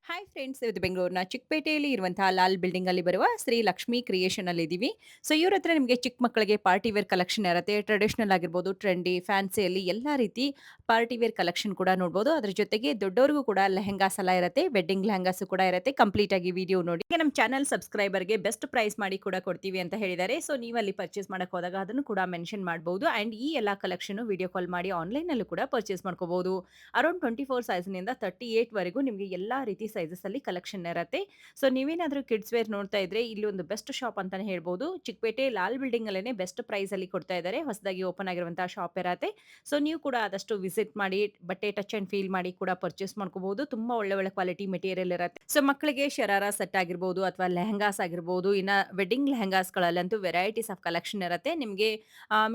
Hi friends, ಇವತ್ತು ಬೆಂಗಳೂರಿನ ಚಿಕ್ಕಪೇಟೆಯಲ್ಲಿ ಇರುವಂತಹ ಲಾಲ್ ಬಿಲ್ಡಿಂಗ್ ಅಲ್ಲಿ ಬರುವ ಶ್ರೀ ಲಕ್ಷ್ಮಿ ಕ್ರಿಯೇಷನ್ ಅಲ್ಲಿ ಇದೀವಿ. ಸೊ ಇವ್ರ ಹತ್ರ ನಿಮಗೆ ಚಿಕ್ಕ ಮಕ್ಕಳಿಗೆ ಪಾರ್ಟಿ ವೇರ್ ಕಲೆಕ್ಷನ್ ಇರುತ್ತೆ. ಟ್ರೆಡಿಷನಲ್ ಆಗಿರ್ಬೋದು, ಟ್ರೆಂಡಿ, ಫ್ಯಾನ್ಸಿಯಲ್ಲಿ ಎಲ್ಲಾ ರೀತಿ ಪಾರ್ಟಿ ವೇರ್ ಕಲೆಕ್ಷನ್ ಕೂಡ ನೋಡಬಹುದು. ಅದ್ರ ಜೊತೆಗೆ ದೊಡ್ಡವರಿಗೂ ಕೂಡ ಲೆಹೆಂಗಾಸ್ ಎಲ್ಲ ಇರುತ್ತೆ, ವೆಡ್ಡಿಂಗ್ ಲೆಹೆಂಗಾಸ್ ಕೂಡ ಇರುತ್ತೆ. ಕಂಪ್ಲೀಟ್ ಆಗಿ ವಿಡಿಯೋ ನೋಡಿ. ಹಾಗೆ ನಮ್ಮ ಚಾನಲ್ ಸಬ್ಸ್ಕ್ರೈಬರ್ಗೆ ಬೆಸ್ಟ್ ಪ್ರೈಸ್ ಮಾಡಿ ಕೂಡ ಕೊಡ್ತೀವಿ ಅಂತ ಹೇಳಿದ್ದಾರೆ. ಸೊ ನೀವು ಅಲ್ಲಿ ಪರ್ಚೇಸ್ ಮಾಡಕ್ ಹೋದಾಗ ಅದನ್ನು ಕೂಡ ಮೆನ್ಷನ್ ಮಾಡಬಹುದು. ಅಂಡ್ ಈ ಎಲ್ಲಾ ಕಲೆಕ್ಷನ್ ವಿಡಿಯೋ ಕಾಲ್ ಮಾಡಿ ಆನ್ಲೈನ್ ಅಲ್ಲೂ ಕೂಡ ಪರ್ಚೇಸ್ ಮಾಡ್ಕೋಬಹುದು. ಅರೌಂಡ್ 24 ಸೈಜ್ನಿಂದ 38 ವರೆಗೂ ನಿಮಗೆ ಎಲ್ಲಾ ರೀತಿ ಸೈಜಸ್ ಅಲ್ಲಿ ಕಲೆಕ್ಷನ್ ಇರುತ್ತೆ. ಸೊ ನೀವೇನಾದ್ರೂ ಕಿಡ್ಸ್ ವೇರ್ ನೋಡ್ತಾ ಇದ್ರೆ ಇಲ್ಲಿ ಒಂದು ಬೆಸ್ಟ್ ಶಾಪ್ ಅಂತಾನೆ ಹೇಳ್ಬೋದು. ಚಿಕ್ಕಪೇಟೆ ಲಾಲ್ ಬಿಲ್ಡಿಂಗ್ ಅಲ್ಲೇನೆ ಬೆಸ್ಟ್ ಪ್ರೈಸ್ ಅಲ್ಲಿ ಕೊಡ್ತಾ ಇದ್ದಾರೆ. ಹೊಸದಾಗಿ ಓಪನ್ ಆಗಿರುವಂತಹ ಶಾಪ್ ಇರತ್ತೆ. ಸೊ ನೀವು ಕೂಡ ಆದಷ್ಟು ವಿಸಿಟ್ ಮಾಡಿ ಬಟ್ಟೆ ಟಚ್ ಅಂಡ್ ಫೀಲ್ ಮಾಡಿ ಕೂಡ ಪರ್ಚೇಸ್ ಮಾಡ್ಕೋಬಹುದು. ತುಂಬಾ ಒಳ್ಳೆ ಒಳ್ಳೆ ಕ್ವಾಲಿಟಿ ಮೆಟೀರಿಯಲ್ ಇರುತ್ತೆ. ಸೊ ಮಕ್ಕಳಿಗೆ ಶರಾರ ಸೆಟ್ ಆಗಿರ್ಬೋದು ಅಥವಾ ಲೆಹಂಗಾಸ್ ಆಗಿರ್ಬೋದು, ಇನ್ನ ವೆಡ್ಡಿಂಗ್ ಲೆಹಂಗಾಸ್ ಗಳಲ್ಲಂತೂ ವೆರೈಟೀಸ್ ಆಫ್ ಕಲೆಕ್ಷನ್ ಇರುತ್ತೆ. ನಿಮಗೆ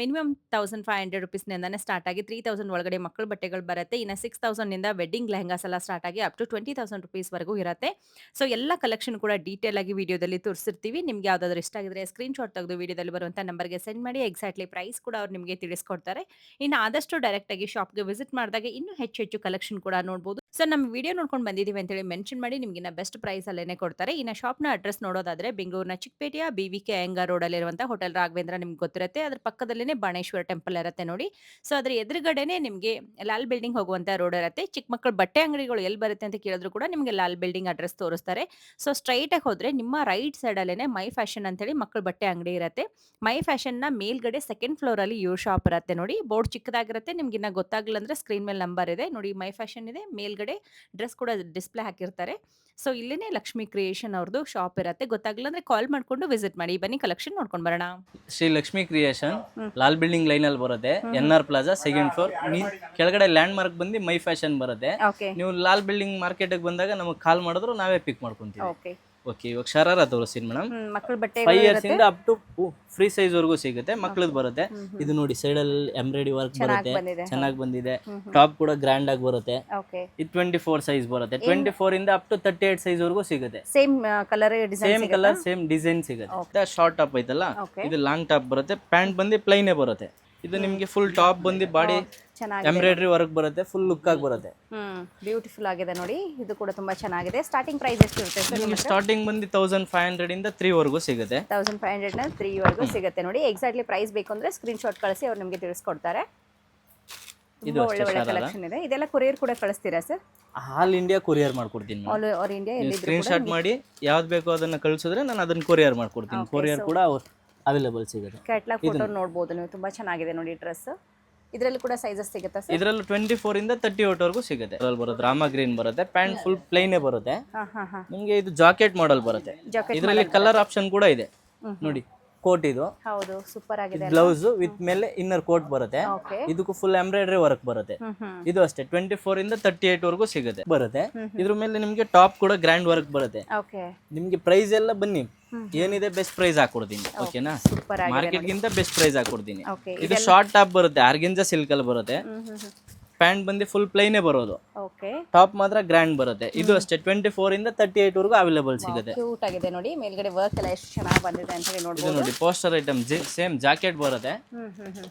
ಮಿನಿಮಮ್ 1500 ರುಪೀಸ್ ನಿಂದಾನೆ ಸ್ಟಾರ್ಟ್ ಆಗಿ 3000 ಒಳಗಡೆ ಮಕ್ಕಳ ಬಟ್ಟೆಗಳು ಬರುತ್ತೆ. ಇನ್ನು 6000 ನಿಂದ ವೆಡ್ಡಿಂಗ್ ಲೆಹಂಗಾಸ್ ಎಲ್ಲ ಸ್ಟಾರ್ಟ್ ಆಗಿ ಅಪ್ ಟು 20000 ರುಪೀಸ್ ವರೆಗೂ ಇರುತ್ತೆ. ಸೊ ಎಲ್ಲ ಕಲೆಕ್ಷನ್ ಕೂಡ ಡೀಟೇಲ್ ಆಗಿ ವಿಡಿಯೋದಲ್ಲಿ ತೋರಿಸಿರ್ತೀವಿ. ನಿಮ್ಗೆ ಯಾವ್ದಾದ್ರು ಇಷ್ಟ ಆಗಿದ್ರೆ ಸ್ಕ್ರೀನ್ ಶಾಟ್ ತೆಗೆದು ವಿಡಿಯೋದಲ್ಲಿ ಬರುವಂತ ನಂಬರ್ಗೆ ಸೆಂಡ್ ಮಾಡಿ. ಎಕ್ಸಾಕ್ಟ್ಲಿ ಪ್ರೈಸ್ ಕೂಡ ಅವ್ರು ನಿಮಗೆ ತಿಳಿಸ್ಕೊಡ್ತಾರೆ. ಇನ್ನು ಆದಷ್ಟು ಡೈರೆಕ್ಟ್ ಆಗಿ ಶಾಪ್ಗೆ ವಿಸಿಟ್ ಮಾಡಿದಾಗ ಇನ್ನೂ ಹೆಚ್ಚು ಹೆಚ್ಚು ಕಲೆಕ್ಷನ್ ಕೂಡ ನೋಡಬಹುದು. ಸೊ ನಮ್ಮ ವಿಡಿಯೋ ನೋಡ್ಕೊಂಡು ಬಂದಿದ್ದೀವಿ ಅಂತೇಳಿ ಮೆನ್ಷನ್ ಮಾಡಿ ನಿಮ್ಗೆ ಇನ್ನ ಬೆಸ್ಟ್ ಪ್ರೈಸ್ ಅಲ್ಲೇನೆ ಕೊಡ್ತಾರೆ. ಇನ್ನು ಶಾಪ್ನ ಅಡ್ರೆಸ್ ನೋಡೋದಾದ್ರೆ ಬೆಂಗಳೂರಿನ ಚಿಕ್ಕಪೇಟೆಯ BVK ಅಯ್ಯಂಗಾರ್ ರೋಡ್ ಅಲ್ಲಿರುವಂತಹ ಹೋಟೆಲ್ ರಾಘವೇಂದ್ರ ನಿಮ್ಗೆ ಗೊತ್ತಿರುತ್ತೆ. ಅದ್ರ ಪಕ್ಕದಲ್ಲೇನೆ ಬಾಣೇಶ್ವರ ಟೆಂಪಲ್ ಇರುತ್ತೆ ನೋಡಿ. ಸೊ ಅದ್ರ ಎದುರುಗಡೆನೆ ನಿಮ್ಗೆ ಲಾಲ್ ಬಿಲ್ಡಿಂಗ್ ಹೋಗುವಂತ ರೋಡ್ ಇರುತ್ತೆ. ಚಿಕ್ಕ ಮಕ್ಕಳ ಬಟ್ಟೆ ಅಂಗಡಿಗಳು ಎಲ್ಲಿ ಬರುತ್ತೆ ಅಂತ ಕೇಳಿದ್ರು ಕೂಡ ನಿಮ್ಗೆ ಲಾಲ್ ಬಿಲ್ಡಿಂಗ್ ಅಡ್ರೆಸ್ ತೋರಿಸ್ತಾರೆ. ಸೊ ಸ್ಟ್ರೈಟ್ ಆಗಿ ಹೋದ್ರೆ ನಿಮ್ಮ ರೈಟ್ ಸೈಡ್ ಅಲ್ಲೇನೆ ಮೈ ಫ್ಯಾಷನ್ ಅಂತೇಳಿ ಮಕ್ಕಳ ಬಟ್ಟೆ ಅಂಗಡಿ ಇರುತ್ತೆ. ಮೈ ಫ್ಯಾಷನ್ ನ ಮೇಲ್ಗಡೆ ಸೆಕೆಂಡ್ ಫ್ಲೋರ್ ಅಲ್ಲಿ ಇವ್ರ ಶಾಪ್ ಇರುತ್ತೆ ನೋಡಿ. ಬೋರ್ಡ್ ಚಿಕ್ಕದಾಗಿರುತ್ತೆ. ನಿಮ್ಗೆ ಇನ್ನ ಗೊತ್ತಾಗಿಲ್ಲ ಅಂದ್ರೆ ಸ್ಕ್ರೀನ್ ಮೇಲೆ ನಂಬರ್ ಇದೆ ನೋಡಿ. ಮೈ ಫ್ಯಾಷನ್ ಇದೆ, ಮೇಲ್ಗಡೆ ಡ್ರೆಸ್ ಕೂಡ ಡಿಸ್ಪ್ಲೇ ಹಾಕಿರ್ತಾರೆ. ಸೊ ಇಲ್ಲೇನೆ ಲಕ್ಷ್ಮಿ ಕ್ರಿಯೇಷನ್ ಅವ್ರದ್ದು ಶಾಪ್ ಇರುತ್ತೆ. ಗೊತ್ತಾಗಿಲ್ಲ ಅಂದ್ರೆ ಕಾಲ್ ಮಾಡ್ಕೊಂಡು ವಿಸಿಟ್ ಮಾಡಿ. ಬನ್ನಿ ಕಲೆಕ್ಷನ್ ನೋಡ್ಕೊಂಡು ಬರೋಣ. Shri Lakshmi creation Lal building line ಅಲ್ಲಿ ಬರುತ್ತೆ. NR plaza second floor. ಕೆಳಗಡೆ ಲ್ಯಾಂಡ್ ಮಾರ್ಕ್ ಬಂದು ಮೈ ಫ್ಯಾಷನ್ ಬರುತ್ತೆ. ಓಕೆ ನೀವು ಲಾಲ್ ಬಿಲ್ಡಿಂಗ್ ಮಾರ್ಕೆಟ್ ಬಂದಾಗ ನಮಗೆ ಕಾಲ್ ಮಾಡಿದ್ರು ನಾವೇ ಪಿಕ್ ಮಾಡ್ಕೊಂತೀವಿ. ಓಕೆ. ಓಕೆ, ಇವಾಗ ಶರಾರ ತೋರಿಸ್ತೀನಿ ಮೇಡಮ್. ಮಕ್ಕಳ ಬಟ್ಟೆ 5 years ಇಂದ ಅಪ್ ಟು ಫ್ರೀ ಸೈಜ್ ವರೆಗೂ ಸಿಗುತ್ತೆ. ಮಕ್ಕಳದ್ದು ಬರುತ್ತೆ. ಇದು ನೋಡಿ ಸೈಡ್ ಅಲ್ಲಿ ಎಂಬ್ರಾಯ್ಡಿ ವರ್ಕ್ ಬರುತ್ತೆ, ಬಂದಿದೆ. ಚೆನ್ನಾಗಿ ಬಂದಿದೆ. ಟಾಪ್ ಕೂಡ ಗ್ರ್ಯಾಂಡ್ ಆಗಿ ಬರುತ್ತೆ. ಓಕೆ. ಇದು 24 ಸೈಜ್ ಬರುತ್ತೆ. 24 ಇಂದ ಅಪ್ ಟು 38 ಸೈಜ್ ವರೆಗೂ ಸಿಗುತ್ತೆ. Same colour design same colour same design ಸಿಗುತ್ತೆ. ಶಾರ್ಟ್ ಟಾಪ್ ಐತಲ್ಲ, Okay. ಇದು ಲಾಂಗ್ ಟಾಪ್ ಬರುತ್ತೆ. ಪ್ಯಾಂಟ್ ಬಂದು ಪ್ಲೈನೇ ಬರುತ್ತೆ. ಇದು ನಿಮ್ಗೆ ಫುಲ್ ಟಾಪ್ ಬಂದು ಬಾಡಿ ಚೆನ್ನಾಗಿದೆ. ಎಂಬ್ರಾಯ್ಡ್ರಿ ವರ್ಕ್ ಬರುತ್ತೆ, ಫುಲ್ ಲುಕ್ ಆಗಿ ಬರುತ್ತೆ. ಬ್ಯೂಟಿಫುಲ್ ಆಗಿದೆ ನೋಡಿ. ಇದು ಕೂಡ ತುಂಬಾ ಚೆನ್ನಾಗಿದೆ. ಸ್ಟಾರ್ಟಿಂಗ್ ಪ್ರೈಸ್ ಎಷ್ಟು ಇರುತ್ತೆ ಸರ್? ನಿಮ್ಗೆ ಸ್ಟಾರ್ಟಿಂಗ್ ಬಂದು 1500 ಇಂದ 3 ವರೆಗೂ ಸಿಗುತ್ತೆ. 1500 ನ 3 ವರೆಗೂ ಸಿಗುತ್ತೆ ನೋಡಿ. ಎಕ್ಸಾಕ್ಟ್ಲಿ ಪ್ರೈಸ್ ಬೇಕು ಅಂದ್ರೆ ಸ್ಕ್ರೀನ್ ಶಾಟ್ ಕಳಿಸಿ ಅವ್ರು ನಿಮಗೆ ತಿಳಿಸ್ಕೊಡ್ತಾರೆ. ಇದು ತುಂಬಾ ಅಷ್ಟೇ ಒಳ್ಳೆ ಒಳ್ಳೆ ಶರಾರ. ಕಲೆಕ್ಷನ್ ಇದೆ. ಇದೆಲ್ಲ ಕೊರಿಯರ್ ಕೂಡ ಕಳಿಸ್ತೀರಾ ಸರ್? ಆಲ್ ಇಂಡಿಯಾ ಕೊರಿಯರ್ ಮಾಡ್ಕೊಡ್ತೀನಿ. ಆಲ್ ಓವರ್ ಇಂಡಿಯಾ ನೀವು ಎಲ್ಲಿದ್ರು ಸ್ಕ್ರೀನ್ ಶಾಟ್ ಮಾಡಿ ಯಾವ್ದು ಬೇಕೋ ಅದನ್ನ ಕಳಿಸಿದ್ರೆ ನಾನು ಅದನ್ನ ಕೊರಿಯರ್ ಮಾಡ್ಕೊಡ್ತೀನಿ. ಕೊರಿಯರ್ ಕೂಡ ಅವೈಲೇಬಲ್ ಸಿಗುತ್ತೆ. ಕ್ಯಾಟ್ಲಾಗ್ ಫೋಟೋ ನೋಡಬಹುದು ನೀವು. ತುಂಬಾ ಚೆನ್ನಾಗಿದೆ ನೋಡಿ ಡ್ರೆಸ್. ಇದರಲ್ಲಿ ಕೂಡ ಸೈಜಸ್ ಸಿಗುತ್ತಾ ಸರ್? ಇದರಲ್ಲಿ 24 ಇಂದ 38 ವರೆಗೂ ಸಿಗುತ್ತೆ. ಅದ್ರಲ್ಲಿ ಬರುತ್ತೆ ರಾಮ ಗ್ರೀನ್ ಬರುತ್ತೆ. ಪ್ಯಾಂಟ್ ಫುಲ್ ಪ್ಲೈನೇ ಬರುತ್ತೆ. ಹಾ. ನಿಮ್ಗೆ ಇದು ಜಾಕೆಟ್ ಮಾಡೆಲ್ ಬರುತ್ತೆ. ಜಾಕೆಟ್ ಇದರಲ್ಲಿ ಕಲರ್ ಆಪ್ಷನ್ ಕೂಡ ಇದೆ ನೋಡಿ. ಕೋಟ್ ಇದು ಹೌದು, ಸೂಪರ್ ಆಗಿದೆ. ಬ್ಲೌಸ್ ವಿತ್ ಮೇಲೆ ಇನ್ನರ್ ಕೋಟ್ ಬರುತ್ತೆ. ಓಕೆ. ಇದಕ್ಕೂ ಫುಲ್ ಎಂಬ್ರಾಯ್ಡ್ರಿ ವರ್ಕ್ ಬರುತ್ತೆ. ಇದು ಅಷ್ಟೇ 24 ಇಂದ 38 ವರೆಗೂ ಸಿಗುತ್ತೆ ಬರುತ್ತೆ. ಇದ್ರ ಮೇಲೆ ನಿಮ್ಗೆ ಟಾಪ್ ಕೂಡ ಗ್ರ್ಯಾಂಡ್ ವರ್ಕ್ ಬರುತ್ತೆ. ಓಕೆ. ನಿಮ್ಗೆ ಪ್ರೈಸ್ ಎಲ್ಲ ಬನ್ನಿ, ಏನಿದೆ ಬೆಸ್ಟ್ ಪ್ರೈಸ್ ಹಾಕೊಡ್ತೀನಿ. ಓಕೆನಾ? ಸೂಪರ್ ಆಗಿದೆ. ಮಾರ್ಕೆಟ್ ಗಿಂತ ಬೆಸ್ಟ್ ಪ್ರೈಸ್ ಹಾಕೊಡ್ತೀನಿ. ಓಕೆ. ಇದು ಶಾರ್ಟ್ ಟಾಪ್ ಬರುತ್ತೆ, ಆರ್ಗೆಂಜಾ ಸಿಲ್ಕ್ ಅಲ್ಲಿ ಬರುತ್ತೆ. ಪ್ಯಾಂಟ್ ಬಂದು ಫುಲ್ ಪ್ಲೈನೇ ಬರೋದು. ಓಕೆ. ಟಾಪ್ ಮಾತ್ರ ಗ್ರ್ಯಾಂಡ್ ಬರುತ್ತೆ. ಇದು ಅಷ್ಟೇ 24 ಇಂದ 38 ವರೆಗೂ ಅವೈಲೇಬಲ್ ಸಿಗುತ್ತೆ. ಕ್ಯೂಟ್ ಆಗಿದೆ ನೋಡಿ. ಮೇಲ್ಗಡೆ ವರ್ಕ್ ಎಲ್ಲ ಎಷ್ಟು ಚೆನ್ನಾಗಿ ಬಂದಿದೆ ಅಂತ ಹೇಳಿ ಇದು ನೋಡಬಹುದು. ನೋಡಿ ಪೋಸ್ಟರ್ ಐಟಮ್, ಸೇಮ್ ಜಾಕೆಟ್ ಬರುತ್ತೆ.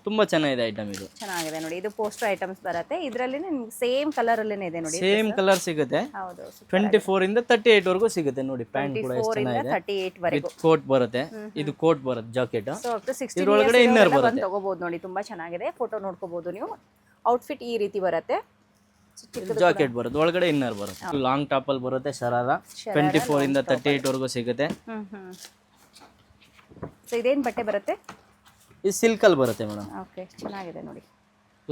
ತುಂಬಾ ಚೆನ್ನಾಗಿದೆ ಐಟಮ್ ಇದು. ಚೆನ್ನಾಗಿದೆ ನೋಡಿ. ಇದು ಪೋಸ್ಟರ್ ಐಟಮ್ಸ್ ಬರುತ್ತೆ. ಇದರಲ್ಲಿ ನಿಮ್ಗೆ ಸೇಮ್ ಕಲರ್ ಅಲ್ಲೇನೆ ಇದೆ ನೋಡಿ. ಸೇಮ್ ಕಲರ್ ಸಿಗುತ್ತೆ. ಹೌದು. 24 ಇಂದ 38 ವರೆಗೂ ಸಿಗುತ್ತೆ ನೋಡಿ. ಪ್ಯಾಂಟ್ ಕೂಡ ಎಷ್ಟು 4 ಇಂದ ಚೆನ್ನಾಗಿದೆ. 38 ವರೆಗೂ. ವಿತ್ ಕೋಟ್ ಬರುತ್ತೆ. ಇದು ಕೋಟ್ ಬರುತ್ತೆ ಜಾಕೆಟ್. ಸೊ ಅಪ್ ಟು 16 ಇದ್ರೊಳಗಡೆ ಇನ್ನರ್ ಬರುತ್ತೆ. ತಗೋಬಹುದು ನೋಡಿ. ತುಂಬಾ ಚೆನ್ನಾಗಿದೆ. ಫೋಟೋ ನೋಡ್ಕೋಬಹುದು ನೀವು. ಔಟ್ಫಿಟ್ ಈ ರೀತಿ ಬರುತ್ತೆ. ಜಾಕೆಟ್ ಬರುತ್ತೆ, ಒಳಗಡೆ ಇನ್ನರ್ ಬರುತ್ತೆ. ಲಾಂಗ್ ಟಾಪ್ ಅಲ್ಲಿ ಬರುತ್ತೆ ಶರಾರ. 24 ಇಂದ 38 ವರೆಗೂ ಸಿಗುತ್ತೆ. ಸೊ ಇದೇನ್ ಬಟ್ಟೆ ಬರುತ್ತೆ? ಇದು ಸಿಲ್ಕ್ ಅಲ್ಲಿ ಬರುತ್ತೆ ಮೇಡಮ್. ಓಕೆ, ಚೆನ್ನಾಗಿದೆ ನೋಡಿ.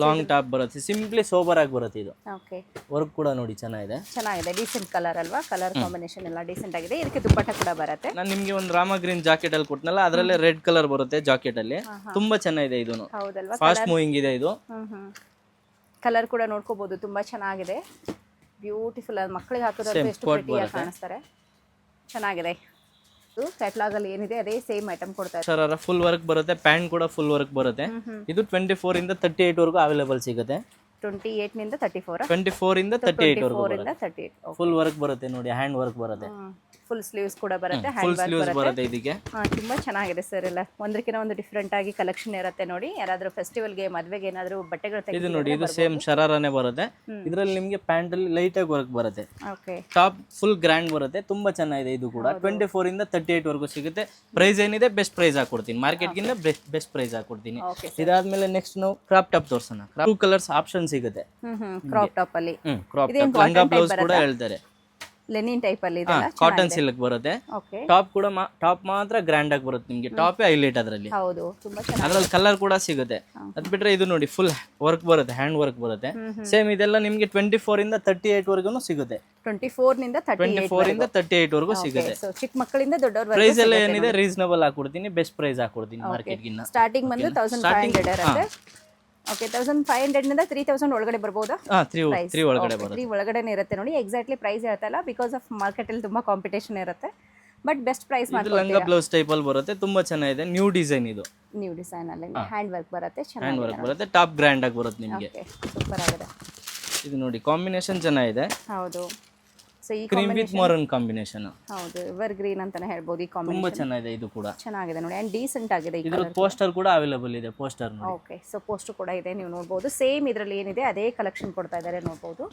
ಲಾಂಗ್ ಟಾಪ್ ಬರುತ್ತೆ, ಸಿಂಪ್ಲಿ ಸೋಬರ್ ಆಗಿ ಬರುತ್ತೆ. ಇದು ಓಕೆ. ವರ್ಕ್ ಕೂಡ ನೋಡಿ ಚೆನ್ನಾಗಿದೆ. ಚೆನ್ನಾಗಿದೆ. ಡೀಸೆಂಟ್ ಕಲರ್ ಅಲ್ವಾ? ಕಲರ್ ಕಾಂಬಿನೇಷನ್ ಎಲ್ಲ ಡೀಸೆಂಟ್ ಆಗಿದೆ. ಇದಕ್ಕೆ ದುಪ್ಪಟ್ಟ ಕೂಡ ಬರುತ್ತೆ. ನಾನು ನಿಮ್ಗೆ ಒಂದು ರಾಮ ಗ್ರೀನ್ ಜಾಕೆಟ್ ಅಲ್ಲಿ ಕೊಟ್ನಲ್ಲ, ಅದರಲ್ಲೇ ರೆಡ್ ಕಲರ್ ಬರುತ್ತೆ ಜಾಕೆಟ್ ಅಲ್ಲಿ. ತುಂಬಾ ಚೆನ್ನಾಗಿದೆ. ಇದೂನು ಹೌದಲ್ವಾ? ಫಾಸ್ಟ್ ಮೂವಿಂಗ್ ಇದೆ ಇದು. ಕಲರ್ ಕೂಡ ನೋಡ್ಕೋಬಹುದು. ತುಂಬಾ ಚೆನ್ನಾಗಿದೆ. ಬ್ಯೂಟಿಫುಲ್. ಮಕ್ಕಳಿಗೆ ಹಾಕಿದ್ರೆ ಎಷ್ಟು ಪ್ರಿಟಿಯಾಗಿ ಕಾಣಿಸ್ತಾರೆ. ಚೆನ್ನಾಗಿದೆ. ಇದು ಕ್ಯಾಟ್ಲಾಗ್ ಅಲ್ಲಿ ಏನಿದೆ ಅದೇ ಸೇಮ್ ಐಟಮ್ ಕೊಡ್ತಾ ಇದ್ದಾರೆ. ಶರಾರ ಫುಲ್ ವರ್ಕ್ ಬರುತ್ತೆ. ಪ್ಯಾಂಟ್ ಕೂಡ ಫುಲ್ ವರ್ಕ್ ಬರುತ್ತೆ. ಇದು 24 ಇಂದ 38 ವರೆಗೂ ಅವೈಲೇಬಲ್ ಸಿಗುತ್ತೆ. 28 ನಿಂದ 34 24 ಇಂದ 38 ವರೆಗೂ 24 ಇಂದ 38 ಫುಲ್ ವರ್ಕ್ ಬರುತ್ತೆ ನೋಡಿ, ಹ್ಯಾಂಡ್ ವರ್ಕ್ ಬರುತ್ತೆ, ಫುಲ್ ಸ್ಲೀವ್ಸ್ ಕೂಡ ಬರುತ್ತೆ, ಫುಲ್ ಹ್ಯಾಂಡ್ ವರ್ಕ್ ಸ್ಲೀವ್ಸ್ ಬರುತ್ತೆ. ಬರುತ್ತೆ ಇದಕ್ಕೆ. ತುಂಬಾ ಚೆನ್ನಾಗಿದೆ ಸರ್. ಎಲ್ಲ ಒಂದಕ್ಕಿಂತ ಒಂದು ಡಿಫ್ರೆಂಟ್ ಆಗಿ ಕಲೆಕ್ಷನ್ ಇರುತ್ತೆ ನೋಡಿ. ಯಾರಾದ್ರೂ ಫೆಸ್ಟಿವಲ್ಗೆ ಮದ್ವೆಗೆ ಏನಾದರೂ ಬಟ್ಟೆಗಳು ಇದು ನೋಡಿ, ಇದು ಸೇಮ್ ಶರಾರನೇ ಬರುತ್ತೆ. ಇದರಲ್ಲಿ ನಿಮಗೆ ಪ್ಯಾಂಟ್ ಅಲ್ಲಿ ಲೈಟ್ ಆಗಿ ವರ್ಕ್ ಬರುತ್ತೆ, ಓಕೆ ಟಾಪ್ ಫುಲ್ ಗ್ರ್ಯಾಂಡ್ ಬರುತ್ತೆ, ತುಂಬಾ ಚೆನ್ನಾಗಿದೆ. ಇದು ಕೂಡ 24 ಇಂದ 38 ವರೆಗೂ ಸಿಗುತ್ತೆ. ಪ್ರೈಸ್ ಏನಿದೆ ಬೆಸ್ಟ್ ಪ್ರೈಸ್ ಹಾಕೊಡ್ತೀನಿ, ಮಾರ್ಕೆಟ್ ಗಿಂತ ಬೆಸ್ಟ್ ಪ್ರೈಸ್ ಹಾಕೊಡ್ತೀನಿ. ಓಕೆ ಇದಾದ್ಮೇಲೆ ನೆಕ್ಸ್ಟ್ ನಾವು ಕ್ರಾಪ್ ಟಾಪ್ ತೋರ್ಸೋಣ. 2 ಕಲರ್ಸ್ ಆಪ್ಷನ್ ಸಿಗುತ್ತೆ. ಕ್ರಾಪ್ ಟಾಪ್ ಅಲ್ಲಿ ಕ್ರಾಪ್ ಟಾಪ್ ಲಂಗ ಬ್ಲೌಸ್ ಕೂಡ ಹೇಳ್ತಾರೆ. ಲೆನಿನ್ ಟೈಪ್ ಅಲ್ಲಿ ಇದೆ, ಕಾಟನ್ ಸಿಲ್ಕ್ ಬರುತ್ತೆ. ಓಕೆ ಟಾಪ್ ಕೂಡ ಟಾಪ್ ಮಾತ್ರ ಗ್ರ್ಯಾಂಡ್ ಆಗಿ ಬರುತ್ತೆ ನಿಮಗೆ, ಟಾಪ್ ಹೈಲೈಟ್ ಅದರಲ್ಲಿ. ಹೌದು, ತುಂಬಾ ಚೆನ್ನಾಗಿ. ಅದ್ರಲ್ಲಿ ಕಲರ್ ಕೂಡ ಸಿಗುತ್ತೆ. ಅದ್ ಬಿಟ್ರೆ ಇದು ನೋಡಿ ಫುಲ್ ವರ್ಕ್ ಬರುತ್ತೆ, ಹ್ಯಾಂಡ್ ವರ್ಕ್ ಬರುತ್ತೆ. ಸೇಮ್ ಇದೆಲ್ಲ ನಿಮ್ಗೆ 24 ಇಂದ 38 ವರೆಗೂ ಸಿಗುತ್ತೆ. 24 ನಿಂದ 24 ಇಂದ 38 ವರೆಗೂ ಸಿಗುತ್ತೆ. ಸೊ ಚಿಕ್ಕ ಮಕ್ಕಳಿಂದ ದೊಡ್ಡವರ ಪ್ರೈಸ್ ಎಲ್ಲ ಏನಿದೆ ರೀಸನಬಲ್ ಹಾಕೊಡ್ತೀನಿ, ಬೆಸ್ಟ್ ಪ್ರೈಸ್ ಹಾಕೊಡ್ತೀನಿ ಮಾರ್ಕೆಟ್ ಗಿನ್ನ. ಸ್ಟಾರ್ಟಿಂಗ್ ಬಂದು 1500 ಇರುತ್ತೆ. ಓಕೆ, 1500 ನಿಂದ 3000 ಒಳಗಡೆ ಬರ್ಬೋದಾ? 3 ಒಳಗಡೆ ಬರುತ್ತೆ. 3 ಒಳಗಡೆನೇ ಇರುತ್ತೆ ನೋಡಿ. ಎಕ್ಸಾಕ್ಟ್ಲಿ ಪ್ರೈಸ್ ಹೇಳ್ತಲ್ಲ, ಬಿಕಾಸ್ ಆಫ್ ಮಾರ್ಕೆಟ್ ಅಲ್ಲಿ ತುಂಬಾ ಕಾಂಪಿಟೇಷನ್ ಇರುತ್ತೆ. ಬಟ್ ಬೆಸ್ಟ್ ಪ್ರೈಸ್ ಇದು ಲಂಗ ಬ್ಲೌಸ್ ಟೈಪ್ ಅಲ್ಲಿ ಬರುತ್ತೆ, ತುಂಬಾ ಚೆನ್ನಾಗಿದೆ. ನ್ಯೂ ಡಿಸೈನ್ ಇದು, ನ್ಯೂ ಡಿಸೈನ್ ಅಲ್ಲಿ ಹ್ಯಾಂಡ್ ವರ್ಕ್ ಬರುತ್ತೆ, ಹ್ಯಾಂಡ್ ಚೆನ್ನಾಗಿದೆ. ವರ್ಕ್ ಬರುತ್ತೆ, ಟಾಪ್ ಗ್ರ್ಯಾಂಡ್ ಆಗಿ ಬರುತ್ತೆ ನಿಮಗೆ. ಓಕೆ, ಸೂಪರ್ ಆಗಿದೆ. ಇದು ನೋಡಿ ಕಾಂಬಿನೇಷನ್ ಚೆನ್ನಾಗಿದೆ, ಹೌದು. ಸೊ ಈ ಕ್ರೀಮ್ ವಿತ್ ಮರೂನ್ ಕಾಂಬಿನೇಷನ್. ಹೌದು, ಎವರ್ ಗ್ರೀನ್ ಅಂತಾನೆ ಹೇಳ್ಬೋದು. ಈ ತುಂಬಾ ಕಾಂಬಿನೇಷನ್ ಚೆನ್ನಾಗಿದೆ. ಇದು ಕೂಡ ಚೆನ್ನಾಗಿದೆ ನೋಡಿ, ಅಂಡ್ ಡೀಸೆಂಟ್ ಆಗಿದೆ. ಇದ್ರ ಪೋಸ್ಟರ್ ಕೂಡ ಅವೈಲೇಬಲ್ ಇದೆ, ಪೋಸ್ಟರ್ ನೋಡಿ. ಓಕೆ, ಸೊ ಪೋಸ್ಟ್ ಕೂಡ ಇದೆ, ನೀವು ನೋಡಬಹುದು. ಸೇಮ್ ಇದರಲ್ಲಿ ಏನಿದೆ ಅದೇ ಕಲೆಕ್ಷನ್ ಕೊಡ್ತಾ ಇದ್ದಾರೆ, ನೋಡಬಹುದು.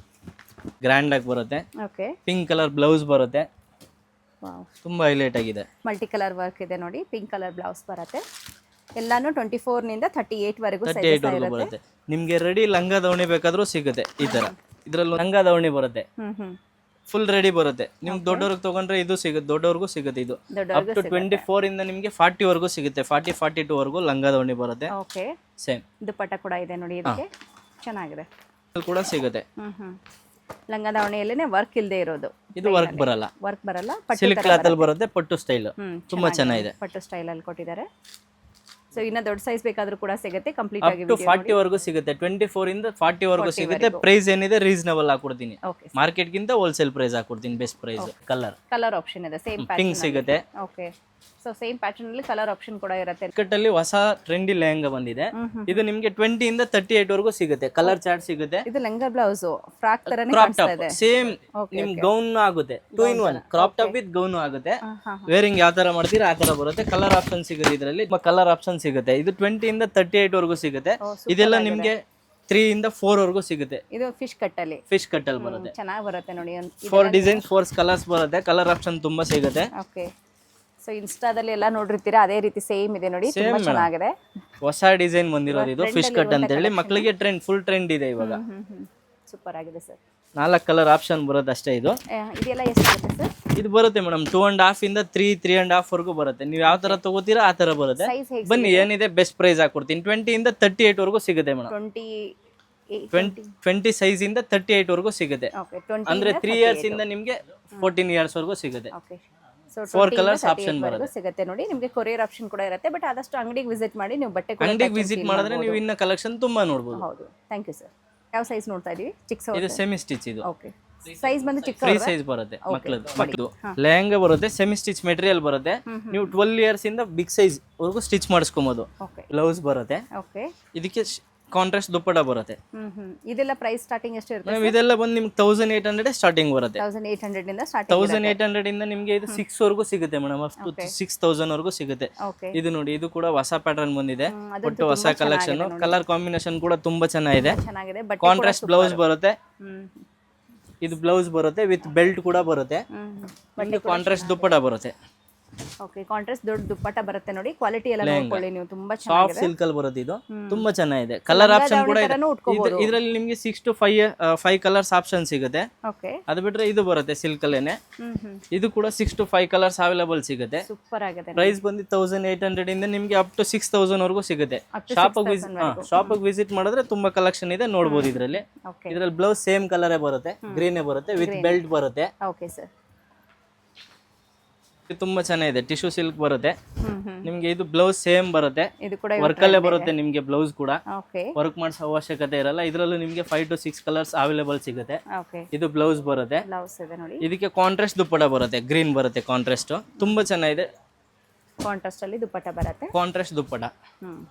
ಗ್ರ್ಯಾಂಡ್ ಆಗಿ ಬರುತ್ತೆ. ಓಕೆ, ಪಿಂಕ್ ಕಲರ್ ಬ್ಲೌಸ್ ಬರುತ್ತೆ, ವಾವ್, ತುಂಬಾ ಹೈಲೈಟ್ ಆಗಿದೆ. ಮಲ್ಟಿ ಕಲರ್ ವರ್ಕ್ ಇದೆ ನೋಡಿ. ಪಿಂಕ್ ಕಲರ್ ಬ್ಲೌಸ್ ಬರುತ್ತೆ. ಎಲ್ಲಾನು 24 ನಿಂದ 38 ವರೆಗೂ 38 ವರೆಗೂ ಬರುತ್ತೆ. ನಿಮ್ಗೆ ರೆಡಿ ಲಂಗ ದಾವಣಿ ಬೇಕಾದ್ರೂ ಸಿಗುತ್ತೆ ಈ ತರ. ಇದ್ರಲ್ಲಿ ಲಂಗ ದಾವಣಿ ಬರುತ್ತೆ, ಫುಲ್ ರೆಡಿ ಬರುತ್ತೆ. ನಿಮ್ಗೆ ದೊಡ್ಡವ್ರಿಗೆ ತಗೊಂಡ್ರೆ ಇದು ಸಿಗುತ್ತೆ, ದೊಡ್ಡವ್ರಿಗೂ ಸಿಗುತ್ತೆ. ಇದು ಅಪ್ ಟು 24 ಇಂದ ನಿಮ್ಗೆ 40 ವರೆಗೂ ಸಿಗುತ್ತೆ, 40-42 ವರೆಗೂ ಲಂಗ ದಾವಣಿ ಬರುತ್ತೆ. ಓಕೆ, ಸೇಮ್ ದುಪ್ಪಟ್ಟ ಕೂಡ ಇದೆ ನೋಡಿ, ಇದಕ್ಕೆ ಚೆನ್ನಾಗಿದೆ ಕೂಡ ಸಿಗುತ್ತೆ. ಲಂಗ ದಾವಣಿಯಲ್ಲೇನೆ ವರ್ಕ್ ಇಲ್ಲದೆ ಇರೋದು. ಇದು ವರ್ಕ್ ಬರಲ್ಲ, ವರ್ಕ್ ಬರಲ್ಲ, ಸಿಲ್ಕ್ ಕ್ಲಾತ್ ಅಲ್ಲಿ ಬರುತ್ತೆ, ಪಟ್ಟು ಸ್ಟೈಲ್ ತುಂಬಾ ಚೆನ್ನಾಗಿದೆ. ಪಟ್ಟು ಸ್ಟೈಲ್ ಅಲ್ಲಿ ಕೊಟ್ಟಿದ್ದಾರೆ. ಸೊ ಇನ್ನ ದೊಡ್ಡ ಸೈಜ್ ಬೇಕಾದ್ರೂ ಕೂಡ ಸಿಗುತ್ತೆ, ಕಂಪ್ಲೀಟ್ ಅಪ್ ಆಗಿ ಟು 40 ವರೆಗೂ ಸಿಗುತ್ತೆ, 24 ಇಂದ 40 ವರೆಗೂ ಸಿಗುತ್ತೆ. ಪ್ರೈಸ್ ಏನಿದೆ ರೀಸನಬಲ್ ಹಾಕೊಡ್ತೀನಿ, ಓಕೆ. ಮಾರ್ಕೆಟ್ ಗಿಂತ ಹೋಲ್ಸೇಲ್ ಪ್ರೈಸ್ ಹಾಕೊಡ್ತೀನಿ, ಬೆಸ್ಟ್ ಪ್ರೈಸ್. ಕಲರ್ ಆಪ್ಷನ್ ಇದೆ, ಸೇಮ್ ಪಿಂಕ್ ಪ್ಯಾಟರ್ನ್ ಸಿಗುತ್ತೆ. ಓಕೆ, ಸೊ ಸೇಮ್ ಪ್ಯಾಟರ್ನ್ ಅಲ್ಲಿ ಕಲರ್ ಆಪ್ಷನ್ ಕೂಡ ಇರುತ್ತೆ. ಮಾರ್ಕೆಟ್ ಅಲ್ಲಿ ಹೊಸ ಟ್ರೆಂಡಿ ಲೆಹಂಗಾ ಬಂದಿದೆ. ಇದು ನಿಮ್ಗೆ 20 ಇಂದ 38 ವರೆಗೂ ಸಿಗುತ್ತೆ. ಕಲರ್ ಚಾರ್ಟ್ ಸಿಗುತ್ತೆ. ಇದು ಲೆಹಂಗಾ ಬ್ಲೌಸ್ ಫ್ರಾಕ್ ತರನೇ ಕ್ರಾಪ್ ಕಾಣಿಸ್ತಾ ಟಾಪ್ ಇದೆ. ಸೇಮ್ ನಿಮ್ ಗೌನ್ ಆಗುತ್ತೆ, 2 in 1 crop top with gown ಆಗುತ್ತೆ. ವೇರಿಂಗ್ ಯಾವ ತರ ಮಾಡ್ತೀರಾ ಆ ತರ ಬರುತ್ತೆ. ಕಲರ್ ಆಪ್ಷನ್ ಸಿಗುತ್ತೆ ಇದರಲ್ಲಿ, ಕಲರ್ ಆಪ್ಷನ್ ಸಿಗುತ್ತೆ. ಇದು 20 ಇಂದ 38 ವರೆಗೂ ಸಿಗುತ್ತೆ. ಇದೆಲ್ಲ ನಿಮ್ಗೆ 3 ಇಂದ 4 ವರೆಗೂ ಸಿಗುತ್ತೆ. ಇದು ಫಿಶ್ ಕಟ್ ಅಲ್ಲಿ ಬರುತ್ತೆ. ಚೆನ್ನಾಗಿ ಬರುತ್ತೆ ನೋಡಿ. 4 ಡಿಸೈನ್ಸ್ 4 ಕಲರ್ಸ್ ಬರುತ್ತೆ. ಕಲರ್ ಆಪ್ಷನ್ ತುಂಬಾ ಸಿಗುತ್ತೆ. ಓಕೆ, ಸೊ ಇನ್ಸ್ಟಾದಲ್ಲಿ ಎಲ್ಲ ನೋಡಿರ್ತೀರಾ, ಅದೇ ರೀತಿ ಸೇಮ್ ಇದೆ ನೋಡಿ, ತುಂಬಾ ಚೆನ್ನಾಗಿದೆ. ಹೊಸ ಡಿಸೈನ್ ಬಂದಿರೋದು ಇದು ಫಿಶ್ ಕಟ್ ಅಂತ ಹೇಳಿ. ಮಕ್ಕಳಿಗೆ ಟ್ರೆಂಡ್, ಫುಲ್ ಟ್ರೆಂಡ್ ಇದೆ ಇವಾಗ. ಸೂಪರ್ ಆಗಿದೆ ಸರ್. 4 ಕಲರ್ ಆಪ್ಷನ್ ಬರುತ್ತೆ ಅಷ್ಟೇ. ಇದೆಲ್ಲ ಎಷ್ಟು ಬರುತ್ತೆ ಸರ್? ಇದು ಬರುತ್ತೆ ಮೇಡಮ್ 2.5 ಇಂದ 3.5 ವರೆಗೂ ಬರುತ್ತೆ. ನೀವು ಯಾವ ತರ ತಗೋತೀರಾ ಆ ತರ ಬರುತ್ತೆ. ಸೈಜ್ ಹೇಗೆ? ಬನ್ನಿ, ಏನಿದೆ ಬೆಸ್ಟ್ ಪ್ರೈಸ್ ಹಾಕೊಡ್ತೀನಿ. 20 ಇಂದ 38 ವರೆಗೂ ಸಿಗುತ್ತೆ ಮೇಡಮ್. 20 ಸೈಜ್ ಇಂದ 38 ವರೆಗೂ ಸಿಗುತ್ತೆ. ಓಕೆ, 20 ಅಂದ್ರೆ 3 ಇಯರ್ಸ್ ಇಂದ ನಿಮ್ಗೆ 14 ಇಯರ್ಸ್ ವರೆಗೂ ಸಿಗುತ್ತೆ. ಓಕೆ, ಸೊ 4 ಕಲರ್ಸ್ ಆಪ್ಷನ್ ಬರುತ್ತೆ. ಸಿಗುತ್ತೆ ನೋಡಿ. ನಿಮಗೆ ಕೊರಿಯರ್ ಆಪ್ಷನ್ ಕೂಡ ಇರುತ್ತೆ, ಬಟ್ ಆದಷ್ಟು ಅಂಗಡಿಗೆ ವಿಸಿಟ್ ಮಾಡಿ ನೀವು ಬಟ್ಟೆ ಕೂಡ ಅಂಗಡಿಗೆ ವಿಸಿಟ್ ಮಾಡಿದ್ರೆ ನೀವು ಇನ್ನ ಕಲೆಕ್ಷನ್ ತುಂಬಾ ನೋಡಬಹುದು. ಹೌದು, ಥ್ಯಾಂಕ್ ಯು ಸರ್. ಯಾವ ಸೈಜ್ ನೋಡ್ತಾ ಇದೀವಿ? ಚಿಕ್ಕ ಇದು ಸೆಮಿ ಸ್ಟಿಚ್. ಇದು ಓಕೆ, ಸೈಜ್ ಬಂದು ಚಿಕ್ಕ ಫ್ರೀ ಸೈಜ್ ಬರುತ್ತೆ ಮಕ್ಕಳದ್ದು. ಲೆಹಂಗಾ ಬರುತ್ತೆ, ಸೆಮಿ ಸ್ಟಿಚ್ ಮೆಟೀರಿಯಲ್ ಬರುತ್ತೆ. ನೀವು 12 ಇಯರ್ಸ್ ಇಂದ ಬಿಗ್ ಸೈಜ್ ವರೆಗೂ ಸ್ಟಿಚ್ ಮಾಡಿಸ್ಕೊಬಹುದು. ಓಕೆ, ಬ್ಲೌಸ್ ಬರುತ್ತೆ. ಓಕೆ, ಇದಕ್ಕೆ ಕಾಂಟ್ರಾಸ್ಟ್ ದುಪ್ಪಟ ಬರುತ್ತೆ. ಇದೆಲ್ಲ ಪ್ರೈಸ್ ಸ್ಟಾರ್ಟಿಂಗ್ ಎಷ್ಟು ಇರುತ್ತೆ? ಇದೆಲ್ಲ ಬಂದು ನಿಮ್ಗೆ 1800 ಸ್ಟಾರ್ಟಿಂಗ್ ಬರುತ್ತೆ. 1800 ಇಂದ ಸ್ಟಾರ್ಟಿಂಗ್. 1800 ಇಂದ ನಿಮ್ಗೆ ಇದು 6 ವರೆಗೂ ಸಿಗುತ್ತೆ ಮೇಡಮ್, ಅಪ್ ಟು 6000 ವರೆಗೂ ಸಿಗುತ್ತೆ. ಓಕೆ, ಇದು ನೋಡಿ, ಇದು ಕೂಡ ಹೊಸ ಪ್ಯಾಟರ್ನ್ ಬಂದಿದೆ, ಒಟ್ಟು ಹೊಸ ಕಲೆಕ್ಷನ್. ಕಲರ್ ಕಾಂಬಿನೇಷನ್ ಕೂಡ ತುಂಬಾ ಚೆನ್ನಾಗಿದೆ. ಬಟ್ ಕಾಂಟ್ರಾಸ್ಟ್ ಬ್ಲೌಸ್ ಬರುತ್ತೆ. ಇದು ಬ್ಲೌಸ್ ಬರುತ್ತೆ ವಿತ್ ಬೆಲ್ಟ್ ಕೂಡ ಬರುತ್ತೆ. ಕಾಂಟ್ರಾಸ್ಟ್ ದುಪ್ಪಟ ಬರುತ್ತೆ. ಓಕೆ, ಕಾಂಟ್ರಾಸ್ಟ್ ದೊಡ್ಡ ದುಪ್ಪಟ್ಟ ಬರುತ್ತೆ ನೋಡಿ. ಕ್ವಾಲಿಟಿ ಎಲ್ಲ ನೋಡ್ಕೊಳ್ಳಿ ನೀವು, ತುಂಬಾ ಸಾಫ್ಟ್ ಚೆನ್ನಾಗಿದೆ. ಸಿಲ್ಕ್ ಅಲ್ಲಿ ಬರುತ್ತೆ. ಇದು ತುಂಬಾ ಚೆನ್ನಾಗಿದೆ. ಕಲರ್ ಆಪ್ಷನ್ ಕೂಡ ಇದೆ ಇದರಲ್ಲಿ. ನಿಮ್ಗೆ 6 to 5 ಕಲರ್ಸ್ ಆಪ್ಷನ್ ಸಿಗುತ್ತೆ. ಓಕೆ, ಅದು ಬಿಟ್ರೆ ಇದು ಬರುತ್ತೆ ಸಿಲ್ಕ್ ಅಲ್ಲೇನೆ. ಇದು ಕೂಡ 6 to 5 ಕಲರ್ಸ್ ಅವೈಲೇಬಲ್ ಸಿಗುತ್ತೆ. ಸೂಪರ್ ಆಗಿದೆ. ಪ್ರೈಸ್ ಬಂದು 1800 ಇಂದ ನಿಮ್ಗೆ ಅಪ್ ಟು 6000 ವರೆಗೂ ಸಿಗುತ್ತೆ. ಶಾಪಿಗೆ ವಿಸಿಟ್ ಮಾಡಿದ್ರೆ ತುಂಬಾ ಕಲೆಕ್ಷನ್ ಇದೆ, ನೋಡಬಹುದು ಇದರಲ್ಲಿ. ಇದ್ರಲ್ಲಿ ಬ್ಲೌಸ್ ಸೇಮ್ ಕಲರೇ ಬರುತ್ತೆ, ಗ್ರೀನೇ ಬರುತ್ತೆ, ವಿತ್ ಬೆಲ್ಟ್ ಬರುತ್ತೆ. ಓಕೆ ಸರ್, ತುಂಬಾ ಚೆನ್ನಾಗಿದೆ. ಟಿಶ್ಯೂ ಸಿಲ್ಕ್ ಬರುತ್ತೆ ನಿಮ್ಗೆ. ಇದು ಬ್ಲೌಸ್ ಸೇಮ್ ಬರುತ್ತೆ, ಇದು ಕೂಡ ವರ್ಕ್ ಅಲ್ಲೇ ಬರುತ್ತೆ ನಿಮ್ಗೆ. ಬ್ಲೌಸ್ ಕೂಡ ಓಕೆ, ವರ್ಕ್ ಮಾಡಿಸೋ ಅವಶ್ಯಕತೆ ಇರಲ್ಲ. ಇದರಲ್ಲೂ ನಿಮ್ಗೆ 5 to 6 ಕಲರ್ಸ್ ಅವೈಲೇಬಲ್ ಸಿಗುತ್ತೆ. ಓಕೆ, ಇದು ಬ್ಲೌಸ್ ಬರುತ್ತೆ. ಬ್ಲೌಸ್ ಇದೆ ನೋಡಿ. ಇದಕ್ಕೆ ಕಾಂಟ್ರಾಸ್ಟ್ ದುಪ್ಪಟ ಬರುತ್ತೆ, ಗ್ರೀನ್ ಬರುತ್ತೆ ಕಾಂಟ್ರಾಸ್ಟ್. ತುಂಬಾ ಚೆನ್ನಾಗಿದೆ. ಕಾಂಟ್ರಾಸ್ಟ್ ಅಲ್ಲಿ ದುಪ್ಪಟ್ಟ ಬರುತ್ತೆ. ಕಾಂಟ್ರಾಸ್ಟ್ ದುಪ್ಪಟ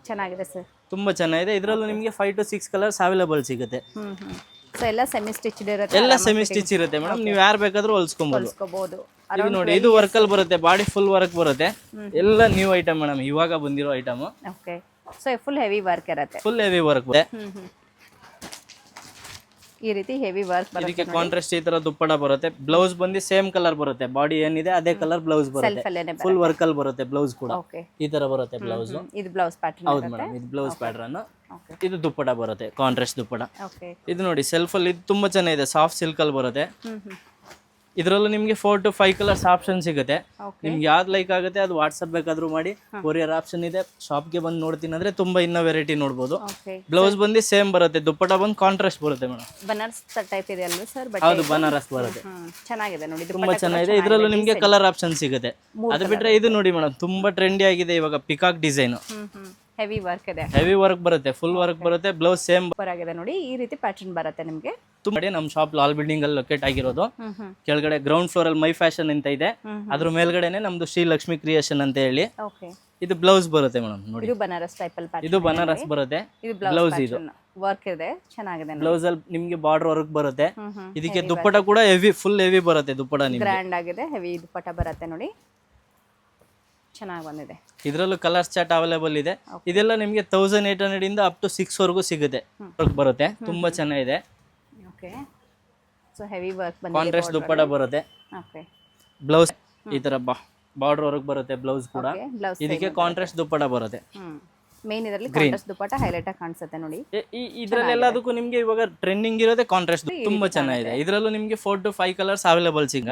ಚೆನ್ನಾಗಿದೆ ಸರ್. ತುಂಬಾ ಚೆನ್ನಾಗಿದೆ. ಇದರಲ್ಲೂ ನಿಮಗೆ 5 to 6 ಕಲರ್ಸ್ ಅವೈಲೇಬಲ್ ಸಿಗುತ್ತೆ. ಸೊ ಎಲ್ಲ ಸೆಮಿ ಸ್ಟಿಚ್ಡ್ ಇರುತ್ತೆ. ಎಲ್ಲ ಸೆಮಿ ಸ್ಟಿಚ್ ಇರುತ್ತೆ ಮೇಡಮ್. ನೀವು ಯಾರು ಬೇಕಾದ್ರೂ ಹೊಲ್ಸ್ಕೊಬಹುದು. ಹೊಲ್ಸ್ಕೋಬಹುದು. ಇದು ನೋಡಿ, ಇದು ವರ್ಕಲ್ ಬರುತ್ತೆ, ಬಾಡಿ ಫುಲ್ ವರ್ಕ್ ಬರುತ್ತೆ. ಎಲ್ಲ ನ್ಯೂ ಐಟಮ್ ಮೇಡಮ್, ಇವಾಗ ಬಂದಿರೋ item. Okay. So full heavy work ಇರುತ್ತೆ. ಫುಲ್ ಹೆವಿ ವರ್ಕ್ ಬರುತ್ತೆ. ಈ ರೀತಿ ಹೆವಿ ವರ್ಕ್ ಬರುತ್ತೆ. ಇದಕ್ಕೆ ಕಾಂಟ್ರಾಸ್ಟ್ ಈ ತರ ದುಪ್ಪಟ ಬರುತ್ತೆ. ಬ್ಲೌಸ್ ಬಂದು ಸೇಮ್ ಕಲರ್ ಬರುತ್ತೆ. ಬಾಡಿ ಏನಿದೆ ಅದೇ ಕಲರ್ ಬ್ಲೌಸ್ ಬರುತ್ತೆ. ಸೆಲ್ಫ್ ಅಲ್ಲೇನೆ ಫುಲ್ ವರ್ಕಲ್ ಬರುತ್ತೆ. ಬ್ಲೌಸ್ ಕೂಡ ಓಕೆ. ಈ ತರ ಬರುತ್ತೆ ಬ್ಲೌಸ್. ಇದು ಬ್ಲೌಸ್ ಪ್ಯಾಟರ್ನ್. ಹೌದು ಮೇಡಮ್, ಇದು ಬ್ಲೌಸ್ ಪ್ಯಾಟರ್ನ್. ಇದು ದುಪ್ಪಟ ಬರುತ್ತೆ, ಕಾಂಟ್ರಾಸ್ಟ್ ದುಪ್ಪಟ. ಓಕೆ. ಇದು ನೋಡಿ ಸೆಲ್ಫ್ ಅಲ್ಲಿ, ಇದು ತುಂಬಾ ಚೆನ್ನಾಗಿದೆ. ಸಾಫ್ಟ್ ಸಿಲ್ಕ್ ಅಲ್ಲಿ ಬರುತ್ತೆ. ಇದರಲ್ಲೂ ನಿಮಗೆ 4 to 5 ಕಲರ್ಸ್ ಆಪ್ಷನ್ ಸಿಗುತ್ತೆ. ನಿಮ್ಗೆ ಯಾವ್ದು ಲೈಕ್ ಆಗುತ್ತೆ ಅದು ವಾಟ್ಸಪ್ ಬೇಕಾದ್ರೂ ಮಾಡಿ. ಕೊರಿಯರ್ ಆಪ್ಷನ್ ಇದೆ. ಶಾಪ್ಗೆ ಬಂದು ನೋಡ್ತೀನಿ ಅಂದ್ರೆ ತುಂಬಾ ಇನ್ನ ವೆರೈಟಿ ನೋಡ್ಬೋದು. ಬ್ಲೌಸ್ ಬಂದು ಸೇಮ್ ಬರುತ್ತೆ, ದುಪ್ಪಟ ಬಂದು ಕಾಂಟ್ರಾಸ್ಟ್ ಬರುತ್ತೆ ಮೇಡಮ್. ಬನಾರಸ್ ಟೈಪ್ ಇದೆ ಅಲ್ವಾ ಸರ್? ಹೌದು, ಬನಾರಸ್ ಬರುತ್ತೆ. ಚೆನ್ನಾಗಿದೆ ನೋಡಿ, ತುಂಬಾ ಚೆನ್ನಾಗಿದೆ. ಇದರಲ್ಲೂ ನಿಮ್ಗೆ ಕಲರ್ ಆಪ್ಷನ್ ಸಿಗುತ್ತೆ. ಅದು ಬಿಟ್ರೆ ಇದು ನೋಡಿ ಮೇಡಮ್, ತುಂಬಾ ಟ್ರೆಂಡಿ ಆಗಿದೆ ಇವಾಗ, ಪಿಕಾಕ್ ಡಿಸೈನ್. ಹೆವಿ ವರ್ಕ್ ಇದೆ. ಹೆವಿ ವರ್ಕ್ ಬರುತ್ತೆ, ಫುಲ್ ವರ್ಕ್ ಬರುತ್ತೆ. ಬ್ಲೌಸ್ ಸೇಮ್ ಆಗಿದೆ ನೋಡಿ. ಈ ರೀತಿ ಪ್ಯಾಟರ್ನ್ ಬರುತ್ತೆ ನಿಮ್ಗೆ. ತುಂಬಾ ನಮ್ಮ ಶಾಪ್ ಲಾಲ್ ಬಿಲ್ಡಿಂಗ್ ಅಲ್ಲಿ ಲೊಕೇಟ್ ಆಗಿರೋದು. ಕೆಳಗಡೆ ಗ್ರೌಂಡ್ ಫ್ಲೋರ್ ಅಲ್ಲಿ ಮೈ ಫ್ಯಾಷನ್ ಅಂತ ಇದೆ. ಅದ್ರ ಮೇಲ್ಗಡೆನೆ ನಮ್ದು ಶ್ರೀ ಲಕ್ಷ್ಮಿ ಕ್ರಿಯೇಷನ್ ಅಂತ ಹೇಳಿ. ಓಕೆ. ಇದು ಬ್ಲೌಸ್ ಬರುತ್ತೆ ಮೇಡಮ್ ನೋಡಿ. ಇದು ಬನಾರಸ್ ಟೈಪ್ ಅಲ್ಲಿ ಪ್ಯಾಟರ್ನ್. ಇದು ಬನಾರಸ್ ಬರುತ್ತೆ. ಇದು ಬ್ಲೌಸ್ ಇದು ವರ್ಕ್ ಇದೆ, ಚೆನ್ನಾಗಿದೆ ನೋಡಿ. ಬ್ಲೌಸ್ ಅಲ್ಲಿ ನಿಮ್ಗೆ ಬಾರ್ಡರ್ ವರ್ಕ್ ಬರುತ್ತೆ. ಇದಕ್ಕೆ ದುಪ್ಪಟ ಕೂಡ ಹೆವಿ, ಫುಲ್ ಹೆವಿ ಬರುತ್ತೆ ದುಪ್ಪಟ. ನಿಮ್ಗೆ ಗ್ರ್ಯಾಂಡ್ ಆಗಿದೆ, ಹೆವಿ ದುಪ್ಪಟ ಬರುತ್ತೆ ನೋಡಿ, ಚೆನ್ನಾಗಿ ಬಂದಿದೆ. ಇದರಲ್ಲೂ ಕಲರ್ಸ್ ಚಾರ್ಟ್ ಅವೈಲೇಬಲ್ ಇದೆ. ಇದೆಲ್ಲ ನಿಮಗೆ 1800 ಇಂದ ಅಪ್ ಟು 6 ವರೆಗೂ ಸಿಗುತ್ತೆ. ವರ್ಕ್ ಬರುತ್ತೆ, ತುಂಬಾ ಚೆನ್ನಾಗಿದೆ. ಓಕೆ. ಸೊ ಹೆವಿ ವರ್ಕ್ ಬಂದಿದೆ. ಕಾಂಟ್ರಾಸ್ಟ್ ದುಪ್ಪಟ ಬರುತ್ತೆ. ಓಕೆ. ಬ್ಲೌಸ್ ಈ ತರ ಬಾರ್ಡರ್ ವರ್ಕ್ ಬರುತ್ತೆ. ಬ್ಲೌಸ್ ಕೂಡ ಬ್ಲೌಸ್ ಇದಕ್ಕೆ ಕಾಂಟ್ರಾಸ್ಟ್ ದುಪ್ಪಟ ಬರುತ್ತೆ. ಮೇನ್ ಇದರಲ್ಲಿ ಕಾಂಟ್ರಾಸ್ಟ್ ದುಪ್ಪಟ ಹೈಲೈಟ್ ಆಗಿ ಕಾಣಿಸುತ್ತೆ ನೋಡಿ. ಇದ್ರಲ್ಲಿ ಎಲ್ಲದಕ್ಕೂ ನಿಮ್ಗೆ ಇವಾಗ ಟ್ರೆಂಡಿಂಗ್ ಇರೋದೇ ಕಾಂಟ್ರಾಸ್ಟ್. ತುಂಬಾ ಚೆನ್ನಾಗಿದೆ. ಇದರಲ್ಲೂ ನಿಮ್ಗೆ 4 to 5 ಕಲರ್ಸ್ ಅವೈಲೇಬಲ್ ಸಿಗ.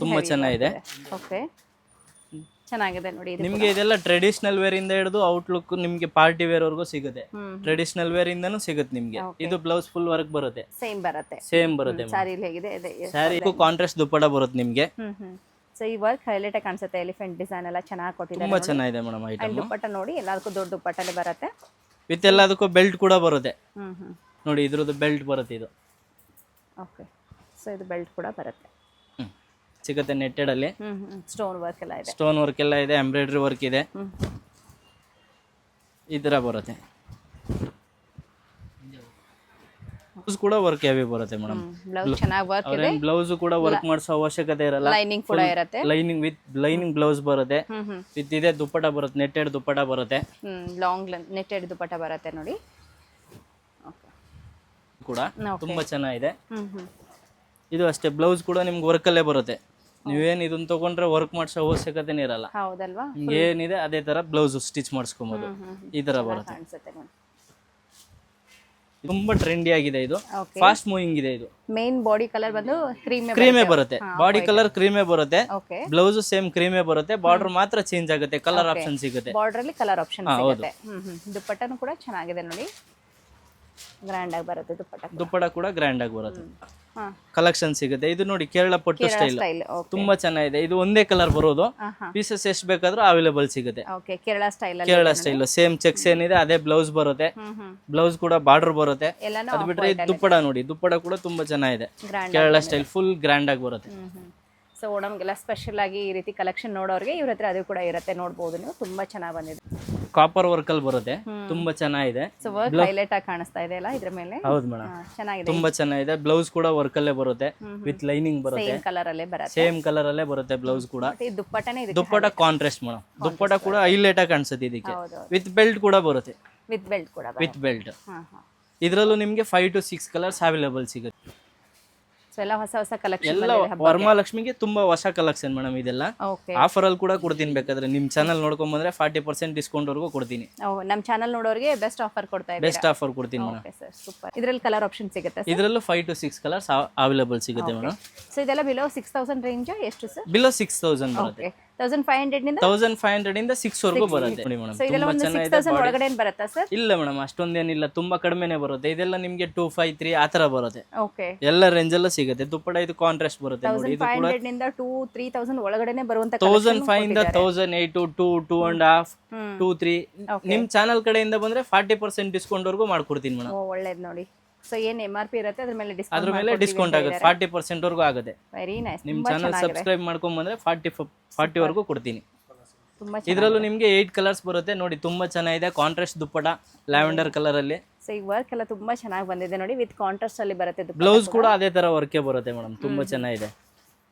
ತುಂಬಾ ಚೆನ್ನಾಗಿದೆ. ಓಕೆ, ಚೆನ್ನಾಗಿದೆ ನೋಡಿ. ನಿಮ್ಗೆ ಇದೆಲ್ಲ ಟ್ರೆಡಿಷನಲ್ ವೇರ್ ಇಂದ ಹಿಡಿದು ಔಟ್ಲುಕ್ ನಿಮ್ಗೆ ಪಾರ್ಟಿ ವೇರ್ ವರೆಗೂ ಸಿಗುತ್ತೆ. ಟ್ರೆಡಿಷನಲ್ ವೇರ್ ಇಂದನೂ ಸಿಗುತ್ತೆ ನಿಮ್ಗೆ. ಇದು ಬ್ಲೌಸ್ ಫುಲ್ ವರ್ಕ್ ಬರುತ್ತೆ. ಸೇಮ್ ಬರುತ್ತೆ. ಸೇಮ್ ಬರುತ್ತೆ. ಸಾರಿ ಹೇಗಿದೆ ಸ್ಯಾರಿಗೂ ಕಾಂಟ್ರಾಸ್ಟ್ ದುಪ್ಪಟ ಬರುತ್ತೆ ನಿಮ್ಗೆ. ಸೊ ಈ ವರ್ಕ್ ಹೈಲೈಟ್ ಆಗಿ ಕಾಣಿಸುತ್ತೆ. ಎಲಿಫೆಂಟ್ ಡಿಸೈನ್ ಎಲ್ಲ ಚೆನ್ನಾಗಿ ಕೊಟ್ಟಿದ್ದಾರೆ. ತುಂಬಾ ಚೆನ್ನಾಗಿದೆ ಮೇಡಮ್ ಐಟಮ್. ದುಪ್ಪಟ ನೋಡಿ, ಎಲ್ಲದಕ್ಕೂ ದೊಡ್ಡ ದುಪ್ಪಟ್ಟನೇ ಬರುತ್ತೆ. ವಿತ್ ಎಲ್ಲದಕ್ಕೂ ಬೆಲ್ಟ್ ಕೂಡ ಬರುತ್ತೆ ನೋಡಿ. ಇದ್ರದ್ದು ಬೆಲ್ಟ್ ಬರುತ್ತೆ ಇದು. ಓಕೆ. ಸೊ ಇದು ಬೆಲ್ಟ್ ಕೂಡ ಬರುತ್ತೆ, ಸಿಗುತ್ತೆ ನೆಟ್ಟೆಡ್ ಅಲ್ಲಿ. ಸ್ಟೋನ್ ವರ್ಕ್ ಎಲ್ಲ ಇದೆ. ಸ್ಟೋನ್ ವರ್ಕ್ ಎಲ್ಲ ಇದೆ, ಎಂಬ್ರಾಯ್ಡರಿ ವರ್ಕ್ ಇದೆ. ಈ ತರ ಬರುತ್ತೆ. ಬ್ಲೌಸ್ ಕೂಡ ವರ್ಕ್ ಹೆವಿ ಬರುತ್ತೆ ಮೇಡಮ್. ಬ್ಲೌಸ್ ಚೆನ್ನಾಗಿ ವರ್ಕ್ ಇದೆ. ಬ್ಲೌಸ್ ಕೂಡ ವರ್ಕ್ ಮಾಡಿಸೋ ಅವಶ್ಯಕತೆ ಇರಲ್ಲ. ಲೈನಿಂಗ್ ಕೂಡ ಇರುತ್ತೆ. ಲೈನಿಂಗ್ ವಿತ್ ಲೈನಿಂಗ್ ಬ್ಲೌಸ್ ಬರುತ್ತೆ. ವಿತ್ ಇದೆ ದುಪ್ಪಟ ಬರುತ್ತೆ, ನೆಟ್ಟೆಡ್ ದುಪ್ಪಟ ಬರುತ್ತೆ. ಲಾಂಗ್ ನೆಟ್ಟೆಡ್ ದುಪ್ಪಟ ಬರುತ್ತೆ ನೋಡಿ. ಕೂಡ ತುಂಬಾ ಚೆನ್ನಾಗಿದೆ. ಇದು ಅಷ್ಟೇ, ಬ್ಲೌಸ್ ಕೂಡ ನಿಮ್ಗೆ ವರ್ಕ್ ಅಲ್ಲೇ ಬರುತ್ತೆ. ನೀವೇನ್ ಇದನ್ನ ತಗೊಂಡ್ರೆ ವರ್ಕ್ ಮಾಡಿಸೋ ಅವಶ್ಯಕತೆನೇ ಇರಲ್ಲ. ಹೌದಲ್ವಾ? ನಿಮ್ಗೆ ಏನಿದೆ ಅದೇ ತರ ಬ್ಲೌಸ್ ಸ್ಟಿಚ್ ಮಾಡಿಸ್ಕೊಬಹುದು. ಈ ತರ ಬರುತ್ತೆ. ತುಂಬಾ ಟ್ರೆಂಡಿ ಆಗಿದೆ. ಇದು ಫಾಸ್ಟ್ ಮೂವಿಂಗ್ ಇದೆ. ಇದು ಮೇನ್ ಬಾಡಿ ಕಲರ್ ಬಂದು ಕ್ರೀಮೇ ಬರುತ್ತೆ. ಬಾಡಿ ಕಲರ್ ಕ್ರೀಮೇ ಬರುತ್ತೆ. ಬ್ಲೌಸ್ ಸೇಮ್ ಕ್ರೀಮೇ ಬರುತ್ತೆ. ಬಾರ್ಡರ್ ಮಾತ್ರ ಚೇಂಜ್ ಆಗುತ್ತೆ. ಕಲರ್ ಆಪ್ಷನ್ ಸಿಗುತ್ತೆ. ಬಾರ್ಡರ್ ಅಲ್ಲಿ ಕಲರ್ ಆಪ್ಷನ್ ಸಿಗುತ್ತೆ. ದುಪ್ಪಟ್ಟನು ಕೂಡ ಚೆನ್ನಾಗಿದೆ ನೋಡಿ, ಗ್ರ್ಯಾಂಡ್ ಆಗಿ ಬರುತ್ತೆ ದುಪ್ಪಟ್ಟ. ದುಪ್ಪಟ್ಟ ಕೂಡ ಗ್ರ್ಯಾಂಡ್ ಆಗಿ ಬರುತ್ತೆ. ಕಲೆಕ್ಷನ್ ಸಿಗುತ್ತೆ. ಇದು ನೋಡಿ ಕೇರಳ ಪಟ್ಟು ಸ್ಟೈಲ್, ತುಂಬಾ ಚೆನ್ನಾಗಿದೆ. ಇದು ಒಂದೇ ಕಲರ್ ಬರೋದು. ಪೀಸಸ್ ಎಷ್ಟು ಬೇಕಾದ್ರೂ ಅವೈಲೇಬಲ್ ಸಿಗುತ್ತೆ. ಕೇರಳ ಸ್ಟೈಲ್ ಸೇಮ್ ಚೆಕ್ಸ್ ಏನಿದೆ ಅದೇ ಬ್ಲೌಸ್ ಬರುತ್ತೆ. ಬ್ಲೌಸ್ ಕೂಡ ಬಾರ್ಡರ್ ಬರುತ್ತೆ. ಅದು ಬಿಟ್ರೆ ದುಪ್ಪಡ ನೋಡಿ, ದುಪ್ಪಡ ಕೂಡ ತುಂಬಾ ಚೆನ್ನಾಗಿದೆ. ಕೇರಳ ಸ್ಟೈಲ್ ಫುಲ್ ಗ್ರ್ಯಾಂಡ್ ಆಗಿ ಬರುತ್ತೆ. ಸೊ ಓಣಂಗೆಲ್ಲ ಸ್ಪೆಷಲ್ ಆಗಿ ಈ ರೀತಿ ಕಲೆಕ್ಷನ್ ನೋಡೋರಿಗೆ ಇವ್ರ ಹತ್ರ ಅದು ಕೂಡ ಇರುತ್ತೆ, ನೋಡಬಹುದು ನೀವು. ತುಂಬಾ ಚೆನ್ನಾಗಿ ಬಂದಿದೆ. ಕಾಪರ್ ವರ್ಕ್ ಅಲ್ಲಿ ಬರುತ್ತೆ, ತುಂಬಾ ಚೆನ್ನಾಗಿದೆ. ಸೊ ವರ್ಕ್ ಹೈಲೈಟ್ ಆಗಿ ಕಾಣಿಸ್ತಾ ಇದೆ ಅಲ್ಲ ಇದ್ರ ಮೇಲೆ. ಹೌದು ಮೇಡಮ್, ಚೆನ್ನಾಗಿದೆ, ತುಂಬಾ ಚೆನ್ನಾಗಿದೆ. ಬ್ಲೌಸ್ ಕೂಡ ವರ್ಕ್ ಅಲ್ಲೇ ಬರುತ್ತೆ, ವಿತ್ ಲೈನಿಂಗ್ ಬರುತ್ತೆ. ಸೇಮ್ ಕಲರ್ ಅಲ್ಲೇ ಬರುತ್ತೆ. ಸೇಮ್ ಕಲರ್ ಅಲ್ಲೇ ಬರುತ್ತೆ ಬ್ಲೌಸ್ ಕೂಡ. ದುಪ್ಪಟ್ಟನೇ ಇದೆ. ದುಪ್ಪಟ್ಟ ಕಾಂಟ್ರಾಸ್ಟ್ ಮೇಡಮ್. ದುಪ್ಪಟ್ಟ ಕೂಡ ಹೈಲೈಟ್ ಆಗಿ ಕಾಣಿಸುತ್ತೆ ಇದಕ್ಕೆ. ವಿತ್ ಬೆಲ್ಟ್ ಕೂಡ ಬರುತ್ತೆ. ವಿತ್ ಬೆಲ್ಟ್ ಕೂಡ. With belt. ಇದರಲ್ಲೂ ನಿಮಗೆ 5 to 6 ಕಲರ್ಸ್ ಅವೈಲೇಬಲ್ ಸಿಗುತ್ತೆ. ಎಲ್ಲ ಹೊಸ ಹೊಸ ಕಲೆಕ್ಷನ್. ಎಲ್ಲ ವರಮಹಾಲಕ್ಷ್ಮಿಗೆ ತುಂಬಾ ಹೊಸ ಕಲೆಕ್ಷನ್ ಮೇಡಮ್. ಇದೆಲ್ಲ ಆಫರ್ ಅಲ್ಲಿ ಕೂಡ ಕೊಡ್ತೀನಿ. ಬೇಕಾದ್ರೆ ನಿಮ್ ಚಾನಲ್ ನೋಡ್ಕೊಂಡ್ ಬಂದ್ರೆ 40% ಡಿಸ್ಕೌಂಟ್ ವರೆಗೂ ಕೊಡ್ತೀನಿ. ನಮ್ ಚಾನಲ್ ನೋಡೋರಿಗೆ ಬೆಸ್ಟ್ ಆಫರ್ ಕೊಡ್ತಾ ಇದ್ದೀರಾ. ಬೆಸ್ಟ್ ಆಫರ್ ಕೊಡ್ತೀನಿ ಮೇಡಮ್. ಸೂಪರ್. ಇದರಲ್ಲಿ ಕಲರ್ ಆಪ್ಷನ್ ಸಿಗುತ್ತೆ. ಇದರಲ್ಲೂ 5 to 6 ಕಲರ್ಸ್ ಅವೈಲೇಬಲ್ ಸಿಗುತ್ತೆ ಮೇಡಮ್. ಸೊ ಇದೆಲ್ಲ ಬಿಲೋ 6000 ರೇಂಜ್ ಎಷ್ಟು ಸರ್? ಬಿಲೋ 6000 ಬರುತ್ತೆ. 1500 ನಿಂದ 1500 ಇಂದ 6 ವರೆಗೂ ಬರುತ್ತೆ ನೋಡಿ ಮೇಡಮ್. ತುಂಬಾ ಚೆನ್ನಾಗಿದೆ. 6000 ಒಳಗಡೆ ಏನು ಬರುತ್ತಾ ಸರ್? ಇಲ್ಲ ಮೇಡಮ್, ಅಷ್ಟೊಂದೇನಿಲ್ಲ, ತುಂಬಾ ಕಡಿಮೆನೇ ಬರುತ್ತೆ. ಇದೆಲ್ಲ ನಿಮಗೆ 253 ಆ ತರ ಬರುತ್ತೆ. ಓಕೆ, ಎಲ್ಲ ರೇಂಜ್ ಅಲ್ಲೂ ಸಿಗುತ್ತೆ. ದುಪ್ಪಡ ಇದು ಕಾಂಟ್ರಾಸ್ಟ್ ಬರುತ್ತೆ ನೋಡಿ. ಇದು ಕೂಡ 1500 ನಿಂದ 2-3000 ಒಳಗಡೆನೆ ಬರುವಂತ 1005 ಇಂದ 1008 2 2.5 2 3 ನಿಮ್ ಚಾನಲ್ ಕಡೆಯಿಂದ ಬಂದ್ರೆ 40% ಡಿಸ್ಕೌಂಟ್ ವರೆಗೂ ಮಾಡ್ಕೊಡ್ತೀನಿ ಮೇಡಮ್. ಒಳ್ಳೇದು ನೋಡಿ. ಸೊ ಏನ್ MRP ಇರುತ್ತೆ ಅದ್ರ ಮೇಲೆ ಡಿಸ್ಕೌಂಟ್ ಆಗುತ್ತೆ. 40% ವರೆಗೂ ಆಗುತ್ತೆ. Very nice. ನಿಮ್ ಚಾನಲ್ ಸಬ್ಸ್ಕ್ರೈಬ್ ಮಾಡ್ಕೊಂಡ್ ಬಂದ್ರೆ 40 ವರೆಗೂ ಕೊಡ್ತೀನಿ. ತುಂಬಾ ಇದರಲ್ಲೂ ನಿಮಗೆ 8 ಕಲರ್ಸ್ ಬರುತ್ತೆ ನೋಡಿ, ತುಂಬಾ ಚೆನ್ನಾಗಿದೆ. ಕಾಂಟ್ರಾಸ್ಟ್ ದುಪ್ಪಟ ಲ್ಯಾವೆಂಡರ್ ಕಲರ್ ಅಲ್ಲಿ. ಸೊ ಈ ವರ್ಕ್ ಎಲ್ಲ ತುಂಬಾ ಚೆನ್ನಾಗಿ ಬಂದಿದೆ ನೋಡಿ, ವಿತ್ ಕಾಂಟ್ರಾಸ್ಟ್ ಅಲ್ಲಿ ಬರುತ್ತೆ ದುಪ್ಪಟ್ಟ. ಬ್ಲೌಸ್ ಕೂಡ ಅದೇ ತರ ವರ್ಕೇ ಬರುತ್ತೆ ಮೇಡಮ್, ತುಂಬಾ ಚೆನ್ನಾಗಿದೆ.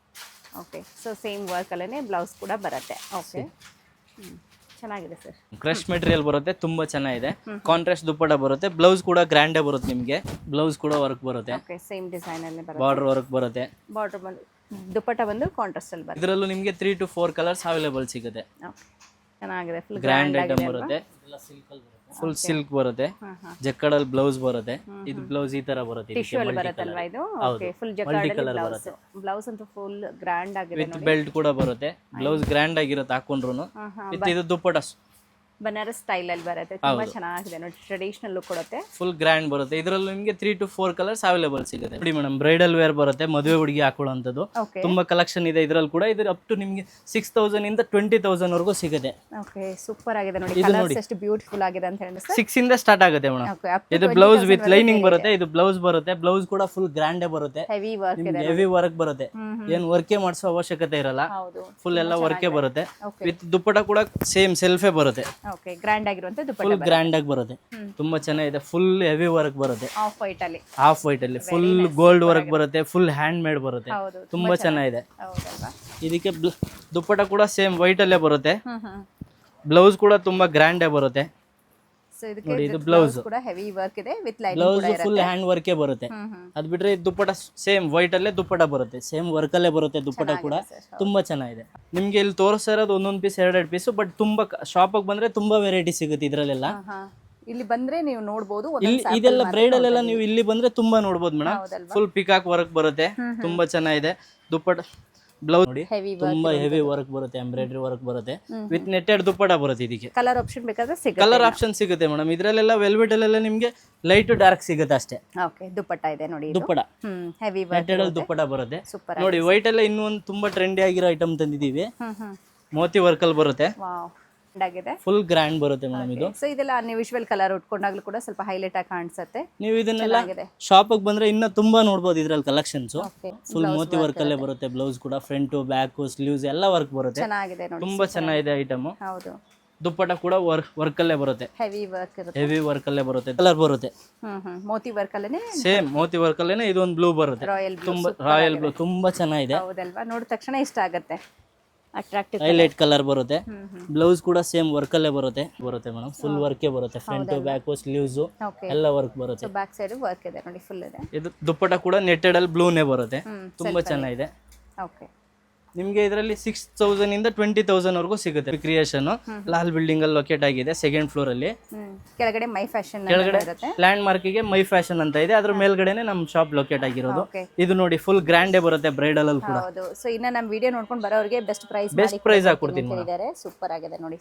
ಓಕೆ, ಸೊ ಸೇಮ್ ವರ್ಕ್ ಅಲ್ಲೇ ಬ್ಲೌಸ್ ಕೂಡ ಬರುತ್ತೆ. ಓಕೆ, ಚೆನ್ನಾಗಿದೆ ಸರ್. ಕ್ರಶ್ ಮೆಟೀರಿಯಲ್ ಬರುತ್ತೆ, ತುಂಬಾ ಚೆನ್ನಾಗಿದೆ. ಕಾಂಟ್ರಾಸ್ಟ್ ದುಪ್ಪಟ ಬರುತ್ತೆ, ಬ್ಲೌಸ್ ಕೂಡ ಗ್ರ್ಯಾಂಡೇ ಬರುತ್ತೆ ನಿಮಗೆ. ಬ್ಲೌಸ್ ಕೂಡ ವರ್ಕ್ ಬರುತ್ತೆ. ಓಕೆ, ಸೇಮ್ ಡಿಸೈನ್ ಅಲ್ಲಿ ಬರುತ್ತೆ. ಬಾರ್ಡರ್ ವರ್ಕ್ ಬರುತ್ತೆ. ಬಾರ್ಡರ್ ಬಂದು ದುಪ್ಪಟ್ಟ ಬಂದು ಕಾಂಟ್ರಾಸ್ಟ್ ಅಲ್ಲಿ ಬರುತ್ತೆ. ಇದರಲ್ಲೂ ನಿಮಗೆ 3 to 4 ಕಲರ್ಸ್ ಅವೈಲೇಬಲ್ ಸಿಗುತ್ತೆ. ಓಕೆ, ಚೆನ್ನಾಗಿದೆ. ಫುಲ್ ಗ್ರ್ಯಾಂಡ್ ಐಟಮ್ ಬರುತ್ತೆ. ಫುಲ್ ಸಿಲ್ಕ್ ಬರುತ್ತೆ. ಜಕ್ಕಡಲ್ ಬ್ಲೌಸ್ ಬರುತ್ತೆ. ಇದು ಬ್ಲೌಸ್ ಈ ತರ ಬರುತ್ತೆ. ಟಿಶ್ಯೂ ಅಲ್ಲಿ ಬರುತ್ತಲ್ವಾ ಇದು? Okay, full jacquard blouse. Blouse ಅಂತೂ ಫುಲ್ ಗ್ರ್ಯಾಂಡ್ ಆಗಿದೆ ವಿತ್ ಬೆಲ್ಟ್ ಕೂಡ ಬರುತ್ತೆ. ಬ್ಲೌಸ್ ಗ್ರ್ಯಾಂಡ್ ಆಗಿರುತ್ತೆ ಹಾಕೊಂಡ್ರು. ಇದು ದುಪ್ಪಟ ಬನಾರಸ್ ಸ್ಟೈಲ್ ಅಲ್ಲಿ ಬರುತ್ತೆ. ತುಂಬಾ ಚೆನ್ನಾಗಿದೆ ನೋಡಿ, ಟ್ರೆಡಿಷನಲ್ ಲುಕ್ ಕೊಡುತ್ತೆ. ಫುಲ್ ಗ್ರ್ಯಾಂಡ್ ಬರುತ್ತೆ. ಇದರಲ್ಲೂ ನಿಮಗೆ 3 to 4 ಕಲರ್ಸ್ ಅವೈಲೇಬಲ್ ಸಿಗುತ್ತೆ. ನೋಡಿ ಮೇಡಮ್, ಬ್ರೈಡಲ್ ವೇರ್ ಬರುತ್ತೆ, ಮದುವೆ ಹುಡುಗಿ ಹಾಕೊಳ್ಳುವಂಥದ್ದು. ಓಕೆ, ತುಂಬಾ ಕಲೆಕ್ಷನ್ ಇದೆ ಇದರಲ್ಲಿ ಕೂಡ. ಇದು ಅಪ್ ಟು ನಿಮಗೆ 6,000 ಇಂದ 20,000 ವರೆಗೂ ಸಿಗುತ್ತೆ. ಓಕೆ, ಸೂಪರ್ ಆಗಿದೆ ನೋಡಿ. ಕಲರ್ಸ್ ಎಷ್ಟು ಬ್ಯೂಟಿಫುಲ್ ಆಗಿದೆ ಅಂತ ಹೇಳಿ ಸರ್. 6 ಇಂದ ಸ್ಟಾರ್ಟ್ ಆಗುತ್ತೆ ಮೇಡಮ್. ಓಕೆ, ಇದು ಬ್ಲೌಸ್ ವಿತ್ ಲೈನಿಂಗ್ ಬರುತ್ತೆ. ಇದು ಬ್ಲೌಸ್ ಬರುತ್ತೆ. ಬ್ಲೌಸ್ ಕೂಡ ಫುಲ್ ಗ್ರ್ಯಾಂಡೇ ಬರುತ್ತೆ. ಹೆವಿ ವರ್ಕ್ ಇದೆ. ಹೆವಿ ವರ್ಕ್ ಬರುತ್ತೆ. ಏನ್ ವರ್ಕೇ ಮಾಡಿಸೋ ಅವಶ್ಯಕತೆ ಇರಲ್ಲ. ಹೌದು, ಫುಲ್ ಎಲ್ಲ ವರ್ಕೇ ಬರುತ್ತೆ. ವಿತ್ ದುಪ್ಪಟ ಕೂಡ ಸೇಮ್ ಸೆಲ್ಫೇ ಬರುತ್ತೆ. ಓಕೆ, ಗ್ರ್ಯಾಂಡ್ ಆಗಿರುವಂತ ದುಪ್ಪಟ್ಟ ಫುಲ್ ಗ್ರ್ಯಾಂಡ್ ಆಗಿ ಬರುತ್ತೆ. ತುಂಬಾ ಚೆನ್ನಾಗಿದೆ. ಫುಲ್ ಹೆವಿ ವರ್ಕ್ ಬರುತ್ತೆ. ಆಫ್ ವೈಟ್ ಅಲ್ಲಿ, ಹಾಫ್ ವೈಟ್ ಅಲ್ಲಿ ಫುಲ್ ಗೋಲ್ಡ್ ವರ್ಕ್ ಬರುತ್ತೆ. ಫುಲ್ ಹ್ಯಾಂಡ್ ಮೇಡ್ ಬರುತ್ತೆ. ಹೌದು, ತುಂಬಾ ಚೆನ್ನಾಗಿದೆ. ಹೌದಲ್ವಾ? ಇದಕ್ಕೆ ದುಪ್ಪಟ ಕೂಡ ಸೇಮ್ ವೈಟ್ ಅಲ್ಲೇ ಬರುತ್ತೆ. ಬ್ಲೌಸ್ ಕೂಡ ತುಂಬಾ ಗ್ರ್ಯಾಂಡೇ ಬರುತ್ತೆ. ಸೊ ಇದಕ್ಕೆ ನೋಡಿ, ಇದು ಬ್ಲೌಸ್ ಕೂಡ ಹೆವಿ ವರ್ಕ್ ಇದೆ, ವಿತ್ ಲೈನಿಂಗ್ ಬ್ಲೌಸ್ ಕೂಡ ಇರುತ್ತೆ. ಫುಲ್ ಹ್ಯಾಂಡ್ ವರ್ಕೇ ಬರುತ್ತೆ. ಅದ್ ಬಿಟ್ರೆ ಇದು ದುಪ್ಪಟ ಸೇಮ್ ವೈಟ್ ಅಲ್ಲೇ ದುಪ್ಪಟ ಬರುತ್ತೆ. ಸೇಮ್ ವರ್ಕ್ ಅಲ್ಲೇ ಬರುತ್ತೆ ದುಪ್ಪಟ ಕೂಡ. ತುಂಬಾ ಚೆನ್ನಾಗಿದೆ. ನಿಮ್ಗೆ ಇಲ್ಲಿ ತೋರಿಸ್ತಾ ಇರೋದು ಒಂದೊಂದು ಪೀಸ್, ಎರಡೆರಡು ಪೀಸ್. ಬಟ್ ತುಂಬಾ ಶಾಪ್ ಬಂದ್ರೆ ತುಂಬಾ ವೆರೈಟಿ ಸಿಗುತ್ತೆ ಇದ್ರಲ್ಲೆಲ್ಲ. ಇಲ್ಲಿ ಬಂದ್ರೆ ನೀವು ನೋಡ್ಬೋದು. ಇಲ್ಲಿ ಇದೆಲ್ಲ ಬ್ರೈಡಲ್ ಎಲ್ಲ ನೀವು ಇಲ್ಲಿ ಬಂದ್ರೆ ತುಂಬಾ ನೋಡ್ಬೋದು ಮೇಡಮ್. ಹೌದಲ್ವಾ? ಫುಲ್ ಪಿಕಾಕ್ ವರ್ಕ್ ಬರುತ್ತೆ. ತುಂಬಾ ಚೆನ್ನಾಗಿದೆ. ದುಪ್ಪಟ ಬ್ಲೌಸ್ ನೋಡಿ, ಹೆವಿ ತುಂಬಾ ಹೆವಿ ವರ್ಕ್ ಬರುತ್ತೆ. ಎಂಬ್ರಾಯ್ಡ್ರಿ ವರ್ಕ್ ಬರುತ್ತೆ. ವಿತ್ ನೆಟ್ಟೆಡ್ ದುಪ್ಪಟ ಬರುತ್ತೆ. ಇದಕ್ಕೆ ಕಲರ್ ಆಪ್ಷನ್ ಬೇಕಾದ್ರೆ ಸಿಗುತ್ತೆ. ಕಲರ್ ಆಪ್ಷನ್ ಸಿಗುತ್ತೆ ಮೇಡಮ್. ಇದ್ರಲ್ಲೆಲ್ಲ ವೆಲ್ವೆಟ್ ಅಲ್ಲೆಲ್ಲ ನಿಮ್ಗೆ ಲೈಟ್ ಡಾರ್ಕ್ ಸಿಗುತ್ತೆ ಅಷ್ಟೇ. ಓಕೆ, ದುಪ್ಪಟ್ಟ ಇದೆ ನೋಡಿ ಇದು. ದುಪ್ಪಟ ಹೆವಿ ವರ್ಕ್ ನೆಟ್ಟೆಡ್ ಅಲ್ಲಿ ದುಪ್ಪಟ ಬರುತ್ತೆ. ಸೂಪರ್ ನೋಡಿ, ವೈಟ್ ಎಲ್ಲ ಇನ್ನೂ ಒಂದು ತುಂಬಾ ಟ್ರೆಂಡಿ ಆಗಿರೋ ಐಟಮ್ ತಂದಿದೀವಿ. ಮೋತಿ ವರ್ಕ್ ಅಲ್ಲಿ ಬರುತ್ತೆ. ವಾವ್, ಆಗಿದೆ. ಫುಲ್ ಗ್ರ್ಯಾಂಡ್ ಬರುತ್ತೆ ಮೇಡಮ್ ಇದು. ಸೊ ಇದೆಲ್ಲ ನೀವು ವಿಜುವಲ್ ಕಲರ್ ಉಟ್ಕೊಂಡಾಗ್ಲೂ ಕೂಡ ಸ್ವಲ್ಪ ಹೈಲೈಟ್ ಆಗಿ ಕಾಣಿಸುತ್ತೆ. ನೀವು ಇದನ್ನೆಲ್ಲ ಶಾಪ್ ಬಂದ್ರೆ ಇನ್ನ ತುಂಬಾ ನೋಡ್ಬೋದು ಇದ್ರಲ್ಲಿ ಕಲೆಕ್ಷನ್ಸ್. ಫುಲ್ ಮೋತಿ ವರ್ಕ್ ಅಲ್ಲೇ ಬರುತ್ತೆ. ಬ್ಲೌಸ್ ಕೂಡ ಫ್ರಂಟ್ ಬ್ಯಾಕ್ ಸ್ಲೀವ್ಸ್ ಎಲ್ಲ ವರ್ಕ್ ಬರುತ್ತೆ. ಚೆನ್ನಾಗಿದೆ ನೋಡಿ, ತುಂಬಾ ಚೆನ್ನಾಗಿದೆ ಐಟಮ್. ಹೌದು. ದುಪ್ಪಟ ಕೂಡ ವರ್ಕ್ ಅಲ್ಲೇ ಬರುತ್ತೆ. ಹೆವಿ ವರ್ಕ್ ಇರುತ್ತೆ. ಹೆವಿ ವರ್ಕ್ ಅಲ್ಲೇ ಬರುತ್ತೆ. ಕಲರ್ ಬರುತ್ತೆ. ಮೋತಿ ವರ್ಕ್ ಅಲ್ಲೇನೆ ಸೇಮ್ ಮೋತಿ ವರ್ಕ್ ಅಲ್ಲೇನೆ ಇದೊಂದು ಬ್ಲೂ ಬರುತ್ತೆ. ರಾಯಲ್ ತುಂಬಾ ರಾಯಲ್ ಬ್ಲೂ ತುಂಬಾ ಚೆನ್ನಾಗಿದೆ. ಹೌದಲ್ವಾ? ನೋಡಿದ ತಕ್ಷಣ ಇಷ್ಟ ಆಗುತ್ತೆ. ಅಟ್ರಾಕ್ಟಿವ್ ಹೈಲೈಟ್ ಕಲರ್ ಬರುತ್ತೆ. ಬ್ಲೌಸ್ ಕೂಡ ಸೇಮ್ ವರ್ಕ್ ಅಲ್ಲೇ ಬರುತ್ತೆ ಮೇಡಮ್. ಫುಲ್ ವರ್ಕೇ ಬರುತ್ತೆ. ಫ್ರಂಟ್ ಬ್ಯಾಕ್ ಸ್ಲೀವ್ಸ್ ಎಲ್ಲ ವರ್ಕ್ ಬರುತ್ತೆ. ಬ್ಯಾಕ್ ಸೈಡ್ ವರ್ಕ್ ಇದೆ ನೋಡಿ, ಫುಲ್ ಇದೆ. ಇದು ದುಪ್ಪಟ ಕೂಡ ನೆಟ್ಟೆಡ್ ಅಲ್ಲಿ ಬ್ಲೂನೇ ಬರುತ್ತೆ. ತುಂಬಾ ಚೆನ್ನಾಗಿದೆ. ಓಕೆ, ನಿಮಗೆ ಇದರಲ್ಲಿ 6,000 ಇಂದ 20,000 ವರೆಗೂ ಸಿಗುತ್ತೆ. ಕ್ರಿಯೇಷನ್ ಲಾಲ್ ಬಿಲ್ಡಿಂಗ್ ಅಲ್ಲಿ ಲೊಕೇಟ್ ಆಗಿದೆ, 2nd ಫ್ಲೋರ್ ಅಲ್ಲಿ. ಕೆಳಗಡೆ ಮೈ ಫ್ಯಾಷನ್ ಕೆಳಗಡೆ ಇರುತ್ತೆ. ಲ್ಯಾಂಡ್ ಮಾರ್ಕ್ ಗೆ ಮೈ ಫ್ಯಾಷನ್ ಅಂತ ಇದೆ. ಅದ್ರ ಮೇಲ್ಗಡೆನೆ ನಮ್ಮ ಶಾಪ್ ಲೊಕೇಟ್ ಆಗಿರೋದು. Okay. ಇದು ನೋಡಿ, ಫುಲ್ ಗ್ರ್ಯಾಂಡೇ ಬರುತ್ತೆ ಬ್ರೈಡಲ್ ಅಲ್ಲಿ ಕೂಡ. ಹೌದು. ಸೊ ಇನ್ನ ನಮ್ಮ ವಿಡಿಯೋ ನೋಡ್ಕೊಂಡು ಬರೋರಿಗೆ ಬೆಸ್ಟ್ ಪ್ರೈಸ್ ಹಾಕೊಡ್ತೀನಿ. ಸೂಪರ್ ಆಗಿದೆ ನೋಡಿ,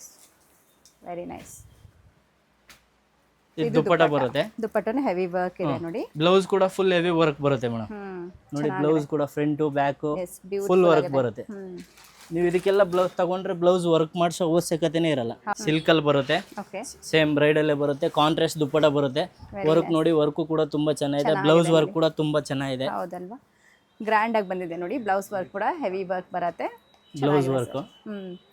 ವೆರಿ ನೈಸ್. ಇದು ದುಪ್ಪಟ ಬರುತ್ತೆ. ದುಪ್ಪಟ್ಟನು ಹೆವಿ ವರ್ಕ್ ಇದೆ ನೋಡಿ. ಬ್ಲೌಸ್ ಕೂಡ ಫುಲ್ ಹೆವಿ ವರ್ಕ್ ಬರುತ್ತೆ ಮೇಡಮ್. ನೋಡಿ, ಬ್ಲೌಸ್ ಕೂಡ ಫ್ರಂಟ್ ಬ್ಯಾಕ್ ಫುಲ್ ವರ್ಕ್ ಬರುತ್ತೆ. ನೀವು ಇದಕ್ಕೆಲ್ಲ ಬ್ಲೌಸ್ ತಗೊಂಡ್ರೆ ಬ್ಲೌಸ್ ವರ್ಕ್ ಮಾಡಿಸೋ ಅವಶ್ಯಕತೆನೇ ಇರಲ್ಲ. ಸಿಲ್ಕ್ ಅಲ್ಲಿ ಬರುತ್ತೆ. ಓಕೆ, ಸೇಮ್ ಬ್ರೈಡಲ್ ಬರುತ್ತೆ. ಕಾಂಟ್ರಾಸ್ಟ್ ದುಪ್ಪಟ ಬರುತ್ತೆ. ವರ್ಕ್ ನೋಡಿ, ವರ್ಕ್ ಕೂಡ ತುಂಬಾ ಚೆನ್ನಾಗಿದೆ. ಬ್ಲೌಸ್ ವರ್ಕ್ ಕೂಡ ತುಂಬಾ ಚೆನ್ನಾಗಿದೆ. ಹೌದಲ್ವಾ? ಗ್ರ್ಯಾಂಡ್ ಆಗಿ ಬಂದಿದೆ ನೋಡಿ. ಬ್ಲೌಸ್ ವರ್ಕ್ ಕೂಡ ಹೆವಿ ವರ್ಕ್ ಬರುತ್ತೆ. Blouse work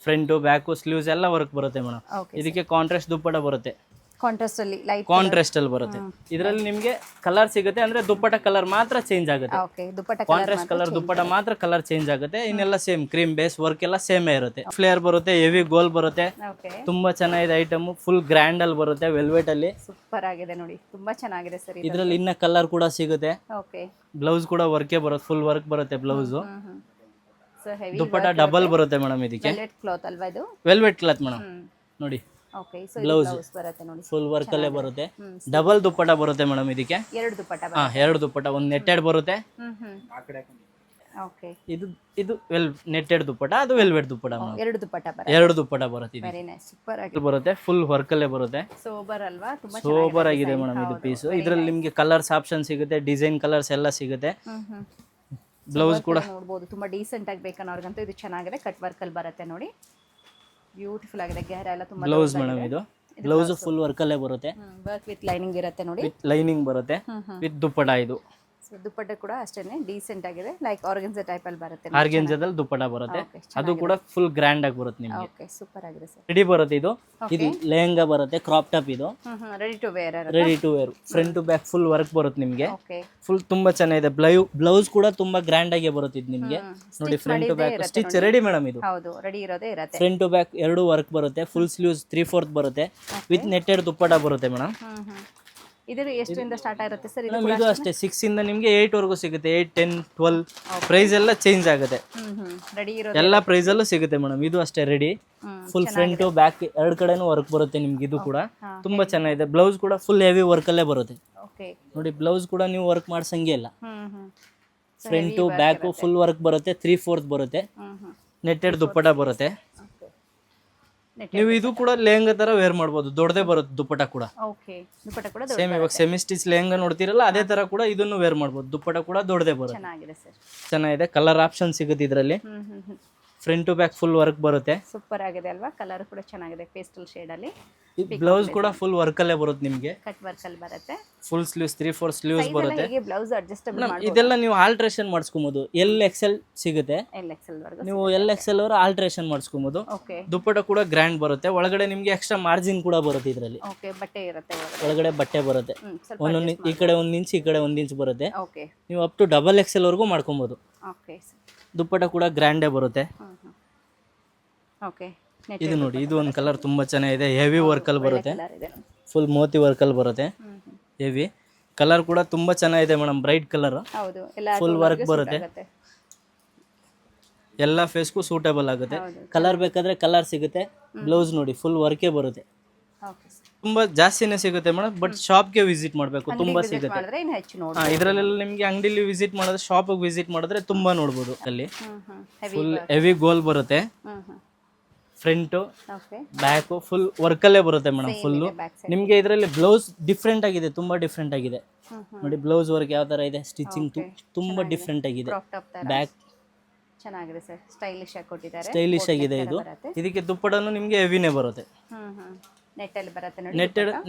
front back sleeves ಎಲ್ಲ ವರ್ಕ್ ಬರುತ್ತೆ ಮೇಡಮ್. ಇದಕ್ಕೆ ಕಾಂಟ್ರಾಸ್ಟ್ ದುಪ್ಪಟ ಬರುತ್ತೆ. ಕಾಂಟ್ರಾಸ್ಟ್ ಅಲ್ಲಿ ಲೈಟ್ ಕಾಂಟ್ರಾಸ್ಟ್ ಅಲ್ಲಿ ಬರುತ್ತೆ. ಇದರಲ್ಲಿ ನಿಮ್ಗೆ ಕಲರ್ ಸಿಗುತ್ತೆ. ಅಂದ್ರೆ ದುಪ್ಪಟ ಕಲರ್ ಮಾತ್ರ ಚೇಂಜ್ ಆಗುತ್ತೆ. ಓಕೆ, ದುಪ್ಪಟ್ಟ ಕಾಂಟ್ರಾಸ್ಟ್ ಕಲರ್ ದುಪ್ಪಟ ಮಾತ್ರ ಕಲರ್ ಚೇಂಜ್ ಆಗುತ್ತೆ. ಇನ್ನೆಲ್ಲ ಸೇಮ್ ಕ್ರೀಮ್ ಬೇಸ್ ವರ್ಕ್ ಎಲ್ಲ ಸೇಮೇ ಇರುತ್ತೆ. ಫ್ಲೇರ್ ಬರುತ್ತೆ. ಹೆವಿ ಗೋಲ್ ಬರುತ್ತೆ. ಓಕೆ, ತುಂಬಾ ಚೆನ್ನಾಗಿದೆ ಐಟಮ್. ಫುಲ್ ಗ್ರ್ಯಾಂಡ್ ಅಲ್ಲಿ ಬರುತ್ತೆ. ವೆಲ್ವೆಟ್ ಅಲ್ಲಿ ಸೂಪರ್ ಆಗಿದೆ ನೋಡಿ, ತುಂಬಾ ಚೆನ್ನಾಗಿದೆ ಸರ್. ಇದರಲ್ಲಿ ಇನ್ನ ಕಲರ್ ಕೂಡ ಸಿಗುತ್ತೆ. ಓಕೆ, ಬ್ಲೌಸ್ ಕೂಡ ವರ್ಕೇ ಬರುತ್ತೆ. ಫುಲ್ ವರ್ಕ್ ಬರುತ್ತೆ blouse. So heavy dupatta double ಬರುತ್ತೆ ಮೇಡಮ್. ಇದಕ್ಕೆ ವೆಲ್ವೆಟ್ ಕ್ಲಾತ್ ಅಲ್ವಾ ಇದು? Velvet cloth madam. ನೋಡಿ, ಓಕೆ, ಸೊ ಬ್ಲೌಸ್ ಬರುತ್ತೆ ನೋಡಿ, ಫುಲ್ ವರ್ಕ್ ಅಲ್ಲೇ ಬರುತ್ತೆ. ಡಬಲ್ ದುಪ್ಪಟ ಬರುತ್ತೆ ಮೇಡಮ್. ಇದಕ್ಕೆ ಎರಡು ದುಪ್ಪಟ್ಟ ಹಾ, 2 ದುಪ್ಪಟ. ಒಂದು ನೆಟ್ಟೆಡ್ ಬರುತ್ತೆ. ಓಕೆ, ಇದು ನೆಟ್ಟೆಡ್ ದುಪ್ಪಟ, ಅದು ವೆಲ್ವೆಟ್ ದುಪ್ಪಟ. ಎರಡು ದುಪ್ಪಟ್ಟ ಬರುತ್ತೆ. 2 ದುಪ್ಪಟ ಬರುತ್ತೆ. ಇದು ವೆರಿ ನೈಸ್, ಸೂಪರ್ ಆಗಿದೆ ಬರುತ್ತೆ. ಫುಲ್ ವರ್ಕ್ ಅಲ್ಲೇ ಬರುತ್ತೆ. ಸೋಬರ್ ಅಲ್ವಾ? ತುಂಬಾ ಸೂಪರ್ ಆಗಿದೆ ಮೇಡಮ್ ಇದು ಪೀಸ್. ಇದರಲ್ಲಿ ನಿಮ್ಗೆ ಕಲರ್ಸ್ ಆಪ್ಷನ್ ಸಿಗುತ್ತೆ. ಡಿಸೈನ್ ಕಲರ್ಸ್ ಎಲ್ಲ ಸಿಗುತ್ತೆ. ಬ್ಲೌಸ್ ಕೂಡ ನೋಡಬಹುದು. ತುಂಬಾ ಡೀಸೆಂಟ್ ಆಗಿ ಬೇಕನ್ನೋರ್ಗಂತೂ ಇದು ಚೆನ್ನಾಗಿದೆ. ಕಟ್ ವರ್ಕ್ ಅಲ್ಲಿ ಬರುತ್ತೆ ನೋಡಿ, ಬ್ಯೂಟಿಫುಲ್ ಆಗಿದೆ. ಗೆಹರ ಎಲ್ಲ ತುಂಬಾ ಬ್ಲೌಸ್ ಮೇಡಮ್. ಇದು ಬ್ಲೌಸ್ ಫುಲ್ ವರ್ಕ್ ಅಲ್ಲೇ ಬರುತ್ತೆ. ವರ್ಕ್ ವಿತ್ ಲೈನಿಂಗ್ ಇರುತ್ತೆ ನೋಡಿ. ವಿತ್ ಲೈನಿಂಗ್ ಬರುತ್ತೆ. ವಿತ್ ದುಪ್ಪಟ ಇದು. ಸೊ ದುಪ್ಪಟ್ಟ ಕೂಡ ಅಷ್ಟೇನೆ ಡೀಸೆಂಟ್ ಆಗಿದೆ, ಲೈಕ್ ಆರ್ಗನ್ಸಾ ಟೈಪ್ ಅಲ್ಲಿ ಬರುತ್ತೆ. ಆರ್ಗೆನ್ಜಾದಲ್ಲಿ ದುಪ್ಪಟ ಬರುತ್ತೆ, ಅದು ಕೂಡ ಫುಲ್ ಗ್ರ್ಯಾಂಡ್ ಆಗಿ ಬರುತ್ತೆ ನಿಮಗೆ. ಓಕೆ, ಸೂಪರ್ ಆಗಿದೆ ಸರ್. ರೆಡಿ ಬರುತ್ತೆ ಇದು. ಇದು ಲೆಹಂಗಾ ಬರುತ್ತೆ, ಕ್ರಾಪ್ ಟಾಪ್ ಇದು. Ready to wear. Ready to wear, front to back full work ಬರುತ್ತೆ ನಿಮಗೆ. ಓಕೆ, ಫುಲ್ ತುಂಬಾ ಚೆನ್ನಾಗಿದೆ. ಬ್ಲೌಸ್ ಕೂಡ ತುಂಬಾ ಗ್ರ್ಯಾಂಡ್ ಆಗಿ ಬರುತ್ತೆ ಇದು ನಿಮಗೆ. ನೋಡಿ front to back stitch ready madam ಇದು. ಹೌದು, ರೆಡಿ ಇರೋದೇ ಇರುತ್ತೆ. ಫ್ರಂಟ್ ಟು ಬ್ಯಾಕ್ ಎರಡು ವರ್ಕ್ ಬರುತ್ತೆ. ಫುಲ್ ಸ್ಲೀವ್ಸ್ 3/4 ಬರುತ್ತೆ ವಿತ್ ನೆಟ್ಟೆಡ್ ದುಪ್ಪಟ ಬರುತ್ತೆ ಮೇಡಮ್. ಇದು ಎಷ್ಟರಿಂದ ಸ್ಟಾರ್ಟ್ ಆಗಿರುತ್ತೆ ಸರ್? ಇದು ಅಷ್ಟೇ 6 ಇಂದ ನಿಮಗೆ 8 ವರೆಗೂ ಸಿಗುತ್ತೆ. 8, 10, 12 ಪ್ರೈಸ್ ಎಲ್ಲ ಚೇಂಜ್ ಆಗುತ್ತೆ. ರೆಡಿ ಇರೋ ಎಲ್ಲ ಪ್ರೈಸ್ ಅಲ್ಲೂ ಸಿಗುತ್ತೆ ಮೇಡಮ್. ಇದು ಅಷ್ಟೇ ready, full front to back ಎರಡು ಕಡೆನೂ ವರ್ಕ್ ಬರುತ್ತೆ ನಿಮ್ಗೆ. ಇದು ಕೂಡ ತುಂಬಾ ಚೆನ್ನಾಗಿದೆ. ಬ್ಲೌಸ್ ಕೂಡ ಫುಲ್ ಹೆವಿ ವರ್ಕ್ ಅಲ್ಲೇ ಬರುತ್ತೆ. ಓಕೆ, ನೋಡಿ ಬ್ಲೌಸ್ ಕೂಡ ನೀವು ವರ್ಕ್ ಮಾಡ್ಸಂಗೆ ಇಲ್ಲ. Front to back full work ಬರುತ್ತೆ. 3/4 ಬರುತ್ತೆ. ನೆಟ್ಟೆಡ್ ದುಪ್ಪಟ ಬರುತ್ತೆ. ನೀವು ಇದು ಕೂಡ ಲೆಹಂಗಾ ತರ ವೇರ್ ಮಾಡ್ಬೋದು. ದೊಡ್ಡದೇ ಬರುತ್ತೆ ದುಪ್ಪಟ ಕೂಡ. ಓಕೆ, ದುಪ್ಪಟ್ಟ ಕೂಡ ಸೇಮ್ ಇವಾಗ ಸೆಮಿ ಸ್ಟಿಚ್ ಲೆಹಂಗಾ ನೋಡ್ತಿರಲ್ಲ ಅದೇ ತರ ಕೂಡ ಇದನ್ನು ವೇರ್ ಮಾಡ್ಬೋದು. ದುಪ್ಪಟ ಕೂಡ ದೊಡ್ಡದೇ ಬರುತ್ತೆ. ಚೆನ್ನಾಗಿದೆ ಸರ್. ಚೆನ್ನಾಗಿದೆ. ಕಲರ್ ಆಪ್ಷನ್ ಸಿಗುತ್ತೆ ಇದರಲ್ಲಿ. Front to back full work ಬರುತ್ತೆ. ಸೂಪರ್ ಆಗಿದೆ ಅಲ್ವಾ? ಕಲರ್ ಕೂಡ ಚೆನ್ನಾಗಿದೆ, ಪೇಸ್ಟಲ್ ಶೇಡ್ ಅಲ್ಲಿ. ಬ್ಲೌಸ್ ಕೂಡ ಫುಲ್ ವರ್ಕ್ ಅಲ್ಲೇ ಬರುತ್ತೆ ನಿಮಗೆ. ಕಟ್ ವರ್ಕ್ ಅಲ್ಲಿ ಬರುತ್ತೆ. ಫುಲ್ ಸ್ಲೀವ್ಸ್ 3/4 ಸ್ಲೀವ್ಸ್ ಬರುತ್ತೆ. ಹೀಗೆ ಬ್ಲೌಸ್ ಅಡ್ಜಸ್ಟಬಲ್ ಮಾಡಿ ಇದೆಲ್ಲ ನೀವು ಆಲ್ಟ್ರೇಷನ್ ಮಾಡಿಸ್ಕೊಬಹುದು. XL ಸಿಗುತ್ತೆ. XL ವರೆಗೂ ನೀವು XL ಅವರ ಆಲ್ಟ್ರೇಷನ್ ಮಾಡಿಸ್ಕೊಬಹುದು. ಓಕೆ, ದುಪ್ಪಟ ಕೂಡ ಗ್ರ್ಯಾಂಡ್ ಬರುತ್ತೆ. ಒಳಗಡೆ ನಿಮಗೆ ಎಕ್ಸ್ಟ್ರಾ ಮಾರ್ಜಿನ್ ಕೂಡ ಬರುತ್ತೆ ಇದರಲ್ಲಿ. ಓಕೆ, ಬಟ್ಟೆ ಇರುತ್ತೆ ಒಳಗಡೆ ಬಟ್ಟೆ ಬರುತ್ತೆ. ಸ್ವಲ್ಪ ಒಂದೊಂದು ಈ ಕಡೆ 1 ಇಂಚ್ ಈ ಕಡೆ 1 ಇಂಚ್ ಬರುತ್ತೆ. ಓಕೆ, ನೀವು ಅಪ್ ಟು XL ವರೆಗೂ ಮಾಡ್ಕೊಬಹುದು. ಓಕೆ, ದುಪ್ಪಟ ಕೂಡ ಗ್ರ್ಯಾಂಡೇ ಬರುತ್ತೆ. ಓಕೆ, ಇದು ನೋಡಿ, ಇದು ಒಂದು ಕಲರ್ ತುಂಬಾ ಚೆನ್ನಾಗಿದೆ. ಹೆವಿ ವರ್ಕ್ ಅಲ್ಲಿ ಬರುತ್ತೆ. ಕಲರ್ ಇದೆ. ಫುಲ್ ಮೋತಿ ವರ್ಕ್ ಅಲ್ಲಿ ಬರುತ್ತೆ. ಹೆವಿ ಕಲರ್ ಕೂಡ ತುಂಬಾ ಚೆನ್ನಾಗಿದೆ ಮೇಡಮ್. ಬ್ರೈಟ್ ಕಲರ್, ಹೌದು, ಎಲ್ಲ ಫುಲ್ ವರ್ಕ್ ಬರುತ್ತೆ. ಎಲ್ಲ ಫೇಸ್ಗೂ ಸೂಟೇಬಲ್ ಆಗುತ್ತೆ. ಕಲರ್ ಬೇಕಾದ್ರೆ ಕಲರ್ ಸಿಗುತ್ತೆ. ಬ್ಲೌಸ್ ನೋಡಿ ಫುಲ್ ವರ್ಕೇ ಬರುತ್ತೆ. ಓಕೆ, ತುಂಬಾ ಜಾಸ್ತಿನೇ ಸಿಗುತ್ತೆ ಮೇಡಮ್. ಬಟ್ ಶಾಪ್ಗೆ ವಿಸಿಟ್ ಮಾಡಬೇಕು, ತುಂಬಾ ಸಿಗುತ್ತೆ. ಮಾಡಿದ್ರೆ ಇನ್ನು ಹೆಚ್ಚು ನೋಡಿ. ಇದರಲ್ಲೆಲ್ಲ ನಿಮಗೆ ಅಂಗಡಿಲಿ ವಿಸಿಟ್ ಮಾಡಿದ್ರೆ, ಶಾಪಿಗೆ ವಿಸಿಟ್ ಮಾಡಿದ್ರೆ ತುಂಬಾ ನೋಡ್ಬೋದು. ಅಲ್ಲಿ ಹೆವಿ. ಫುಲ್ ಹೆವಿ ಗೋಲ್ ಬರುತ್ತೆ. ಫ್ರಂಟ್ ಓಕೆ, ಬ್ಯಾಕ್ ಫುಲ್ ವರ್ಕಲ್ಲೇ ಬರುತ್ತೆ ಮೇಡಮ್. Full back side. ನಿಮಗೆ ಇದರಲ್ಲಿ ಬ್ಲೌಸ್ ಡಿಫ್ರೆಂಟ್ ಆಗಿದೆ, ತುಂಬಾ ಡಿಫ್ರೆಂಟ್ ಆಗಿದೆ. ನೋಡಿ ಬ್ಲೌಸ್ ವರ್ಕ್ ಯಾವ ತರ ಇದೆ, ಸ್ಟಿಚಿಂಗ್ ತುಂಬಾ ಡಿಫ್ರೆಂಟ್ ಆಗಿದೆ. ಕ್ರಾಪ್ ಟಾಪ್ ತರ ಬ್ಯಾಕ್ ಚೆನ್ನಾಗಿದೆ ಸರ್, ಸ್ಟೈಲಿಶ್ ಆಗಿ ಕೊಟ್ಟಿದ್ದಾರೆ. ಸ್ಟೈಲಿಶ್ ಆಗಿದೆ ಇದು. ಇದಕ್ಕೆ ದುಪ್ಪಟನು ನಿಮಗೆ ಹೆವಿನೇ ಬರುತ್ತೆ. ನೆಟ್ ಅಲ್ಲಿ ಬರುತ್ತೆ ನೋಡಿ.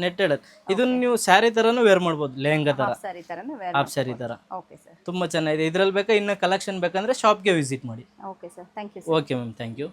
ನೆಟ್ಟೆಡ್ ಇದನ್ನು ನೀವು ಸ್ಯಾರಿ ತರನು ವೇರ್ ಮಾಡ್ಬೋದು. ಲೆಹಂಗಾ ತರ, ಸಾರಿ ತರನೇ ವೇರ್. ಹಾಫ್ ಸ್ಯಾರಿ ತರ. ಓಕೆ ಸರ್, ತುಂಬಾ ಚೆನ್ನಾಗಿದೆ. ಇದ್ರಲ್ಲಿ ಬೇಕಾ ಇನ್ನ ಕಲೆಕ್ಷನ್ ಬೇಕಂದ್ರೆ ಶಾಪ್ಗೆ ವಿಸಿಟ್ ಮಾಡಿ. Okay sir, thank you. Okay ma'am, thank you.